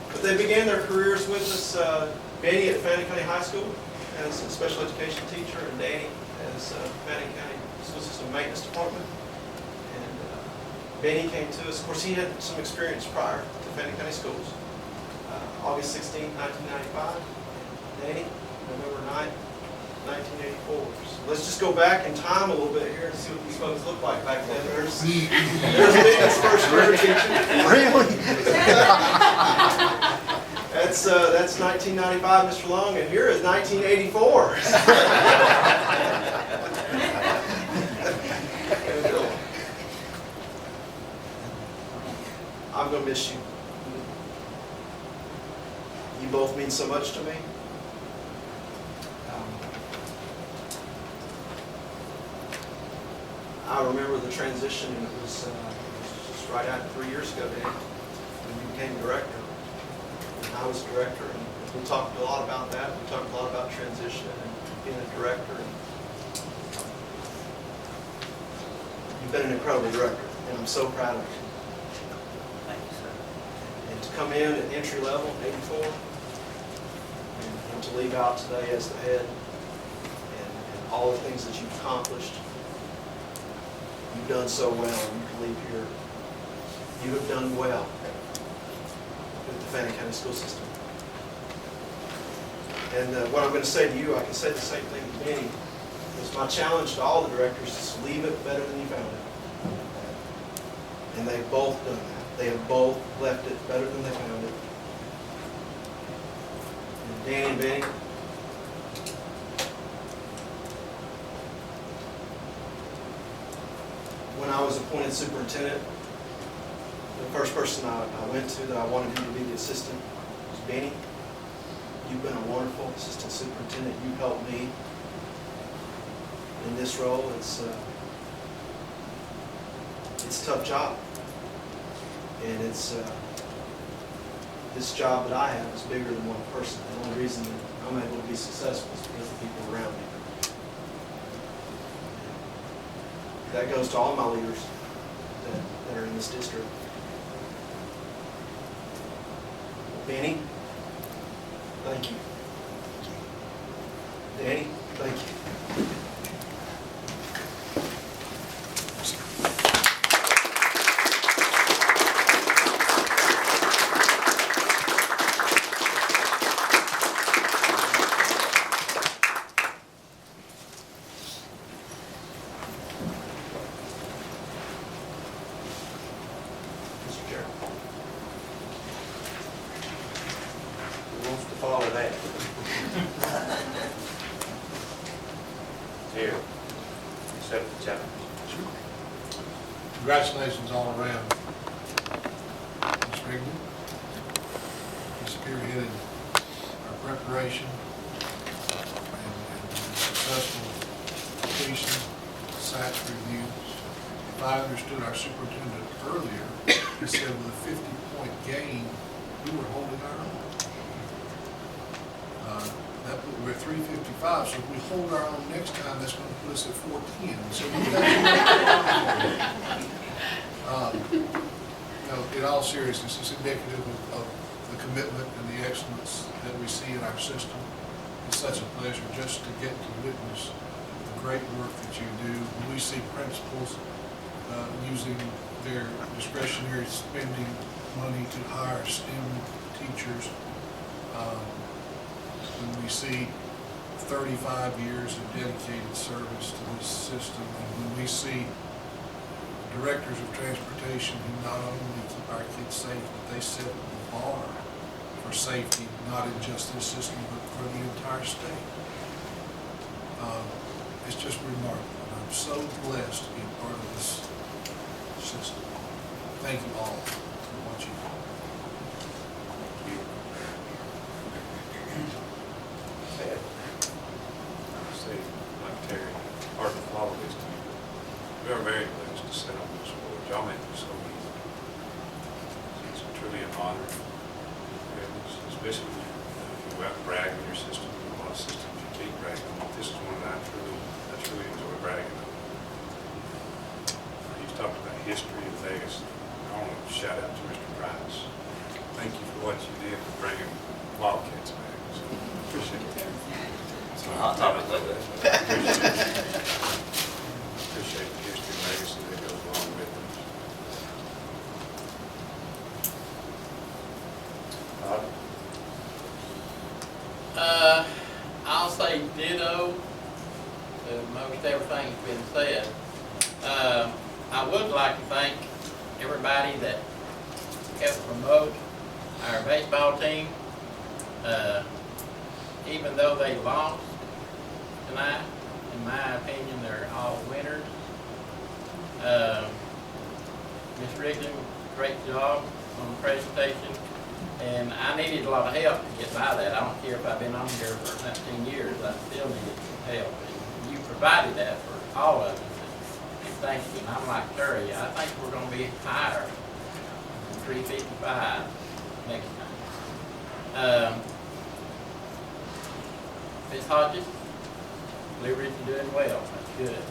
But they began their careers with us, Benny at Fannin County High School as a special education teacher, and Danny as Fannin County School System Maintenance Department. And Benny came to us. Of course, he had some experience prior to Fannin County Schools. August 16, 1995. Danny, November 9, 1984. So let's just go back in time a little bit here and see what these folks looked like back then. There's Benny's first career teaching. Really? That's 1995, Mr. Long, and here is 1984. I'm going to miss you. You both mean so much to me. I remember the transition, and it was just right out 3 years ago, Dan, when you became director. And I was director, and we talked a lot about that. We talked a lot about transition and being a director. And you've been an incredible director, and I'm so proud of you. Thank you, sir. And to come in at entry level, 84, and to leave out today as the head, and all the things that you've accomplished. You've done so well, and you can leave here. You have done well with the Fannin County school system. And what I'm going to say to you, I can say the same thing to Benny. It's my challenge to all the directors is to leave it better than you found it. And they've both done that. They have both left it better than they found it. And Danny and Benny, when I was appointed superintendent, the first person I went to that I wanted him to be the assistant was Benny. You've been a wonderful assistant superintendent. You've helped me in this role. It's a tough job. And this job that I have is bigger than one person. The only reason that I'm able to be successful is because of the people around me. That goes to all my leaders that are in this district. Benny, thank you. Danny, thank you. Mr. Chair. Who wants to follow that? Here, accept the challenge. Congratulations all around. Ms. Wrigley, you spearheaded our preparation and successful completion, SATS reviews. If I understood our superintendent earlier, he said with a 50-point gain, we were holding our own. We're at 355, so if we hold our own next time, that's going to put us at 410. So in all seriousness, it's indicative of the commitment and the excellence that we see in our system. It's such a pleasure just to get to witness the great work that you do. When we see principals using their discretionary spending money to hire STEM teachers, when we see 35 years of dedicated service to this system, and when we see directors of transportation who not only keep our kids safe, but they set the bar for safety, not in just this system, but for the entire state. It's just remarkable, and I'm so blessed to be a part of this system. Thank you all for what you do. Say, like Terry, hard to follow this to you. We are very blessed to sit on this board. Y'all make it so easy. It's truly an honor and privilege, especially when you go out and brag on your system. A lot of systems you history of Vegas. I want to shout out to Mr. Price. Thank you for what you did for bringing Wildcats back. So, appreciate it. So, Hot topic. appreciate the history of Vegas that goes along with it. I'll say ditto to most everything that's been said. I would like to thank everybody that helped promote our baseball team. Even though they lost tonight, in my opinion, they're all winners. Ms. Rigdon, great job on the presentation. And I needed a lot of help to get by that. I don't care if I've been on here for 19 years, I still needed some help. And you provided that for all of us. And thank you. And I'm like Terry, I think we're going to be higher than 355 next time. Ms. Hodges, Blue Ridge is doing well. That's good.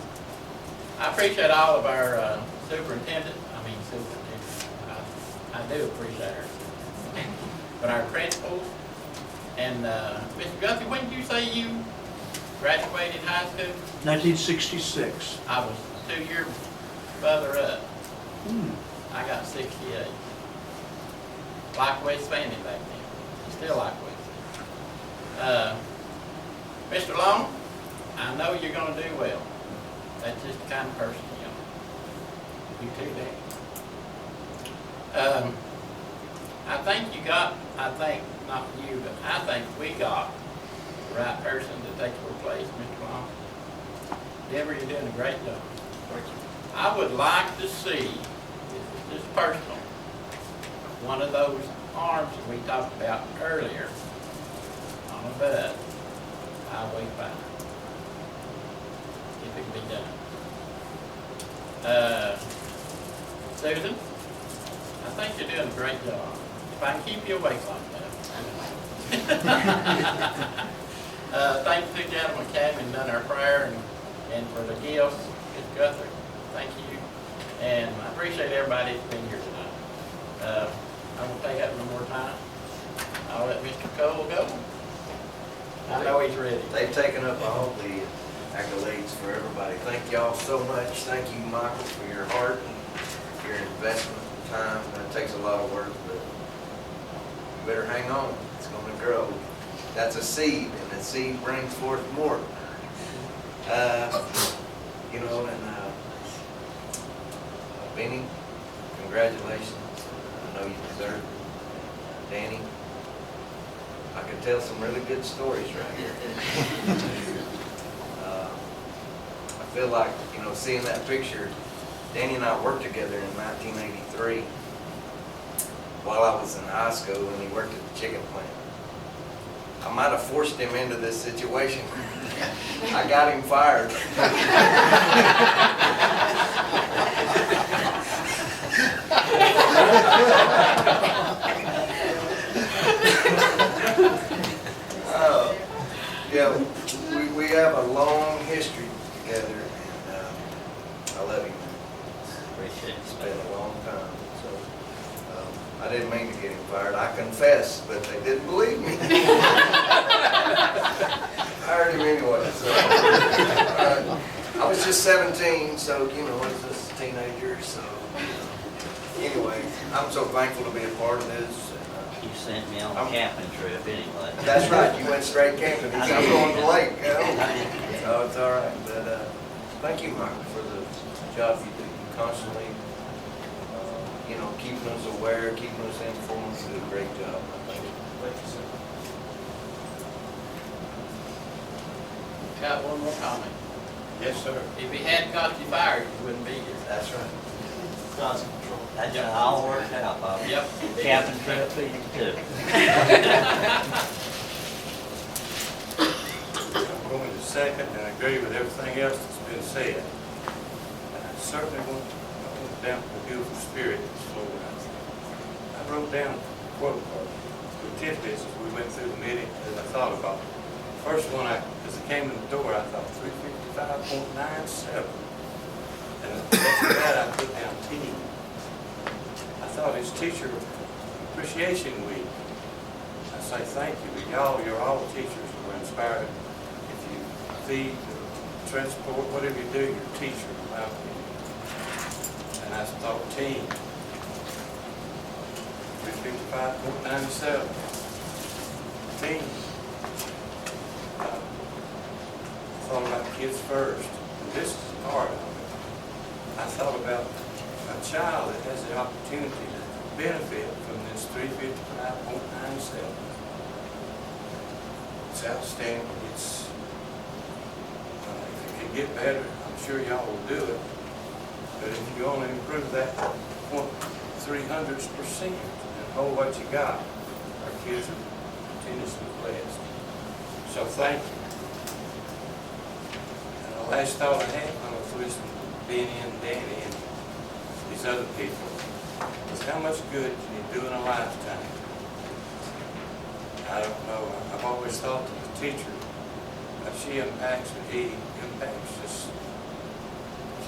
I appreciate all of our superintendent. I do appreciate her. But our principals and Mr. Guthrie, when did you say you graduated high school? 1966. I was 2 years further up. I got 68. Like West Fannin back then. Still like West. Mr. Long, I know you're going to do well. That's just the kind of person you are. You too, Dan. Not you, but I think we got the right person to take your place, Mr. Long. Denver, you're doing a great job. I would like to see, this is personal, one of those arms that we talked about earlier on a bus, Highway 5, if it can be done. Susan, I think you're doing a great job. If I can keep you awake like that. Thank you to gentlemen came and done our prayer and for the gifts, Mr. Guthrie. Thank you. And I appreciate everybody that's been here tonight. I won't take up no more time. I'll let Mr. Cole go. I know he's ready. They've taken up all the accolades for everybody. Thank y'all so much. Thank you, Michael, for your heart and your investment of time. That takes a lot of work, but you better hang on. It's going to grow. That's a seed, and the seed brings forth more. Benny, congratulations. I know you deserve it. Danny, I could tell some really good stories right here. I feel like, seeing that picture, Danny and I worked together in 1983 while I was in high school, and he worked at the chicken plant. I might have forced him into this situation. I got him fired. We have a long history together, and I love him. It's been a long time. So I didn't mean to get him fired. I confess, but they didn't believe me. I heard him anyway. So I was just 17, so I was just a teenager. So anyway, I'm so thankful to be a part of this. You sent me on a camping trip anyway. That's right. You went straight camping. He said, I'm going to the lake. So it's all right. But thank you, Michael, for the job you do. You constantly, keeping us aware, keeping us informed. You do a great job. Thank you. Thank you, sir. Got one more comment. Yes, sir. If he hadn't got you fired, you wouldn't be here. That's right. God's control. That's all worked out, Bob. Yep. Camping trip for you too. I'm going to second and agree with everything else that's been said. And I certainly want to dampen the beautiful spirit that's flowing out there. I wrote down a quote or tidbits as we went through the meeting that I thought about. First one, as I came in the door, I thought 355.97. And after that, I put down team. I thought it's Teacher Appreciation Week. I say thank you. You're all teachers. We're inspired. If you feed, transport, whatever you do, you're a teacher. And I thought team. 355.97. Team. I thought about kids first. And this is part of it. I thought about a child that has the opportunity to benefit from this 355.97. It's outstanding. If it could get better, I'm sure y'all will do it. But if you only improve that 0.300% and hold what you got, our kids are continuously blessed. So thank you. And the last thought I had when I was listening to Benny and Danny and these other people is how much good can you do in a lifetime? I don't know. I've always thought that the teacher, she impacts just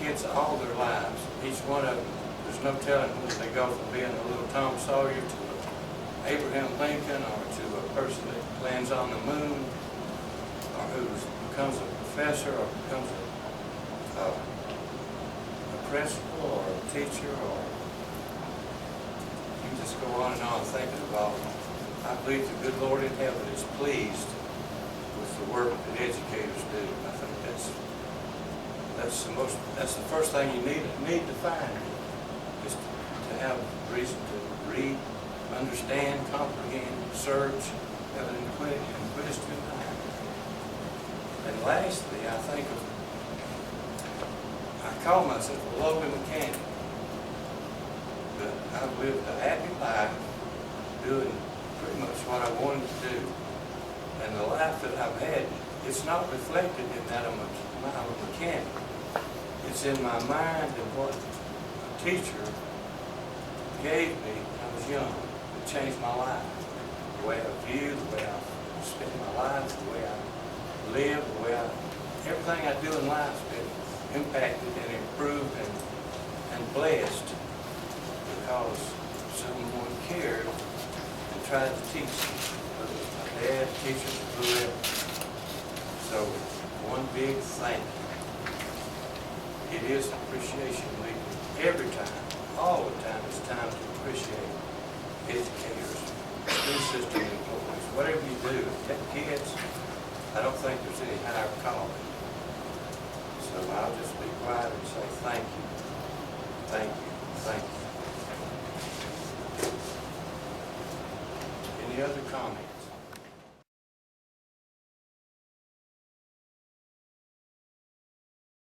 kids all their lives. Each one of them, there's no telling when they go from being a little Tom Sawyer to Abraham Lincoln or to a person that lands on the moon or who becomes a professor or becomes a principal or a teacher, or you just go on and on thinking about them. I believe the good Lord in heaven is pleased with the work that educators do. I think that's the first thing you need to find, is to have reason to read, understand, comprehend, search, have an inquisitive mind. And lastly, I call myself a lowly mechanic, but I've lived a happy life doing pretty much what I wanted to do. And the life that I've had, it's not reflected in that I'm a mechanic. It's in my mind and what a teacher gave me when I was young. It changed my life. The way I view, the way I spend my life, the way I live, everything I do in life has been impacted and improved and blessed because someone cared and tried to teach me, whether it was my dad, teachers, or whoever. So, one big thank you. It is Appreciation Week. Every time, all the time, it's time to appreciate educators, school system employees, whatever you do. Have kids, I don't think there's any higher calling. So I'll just be quiet and say thank you, thank you, thank you. Any other comments?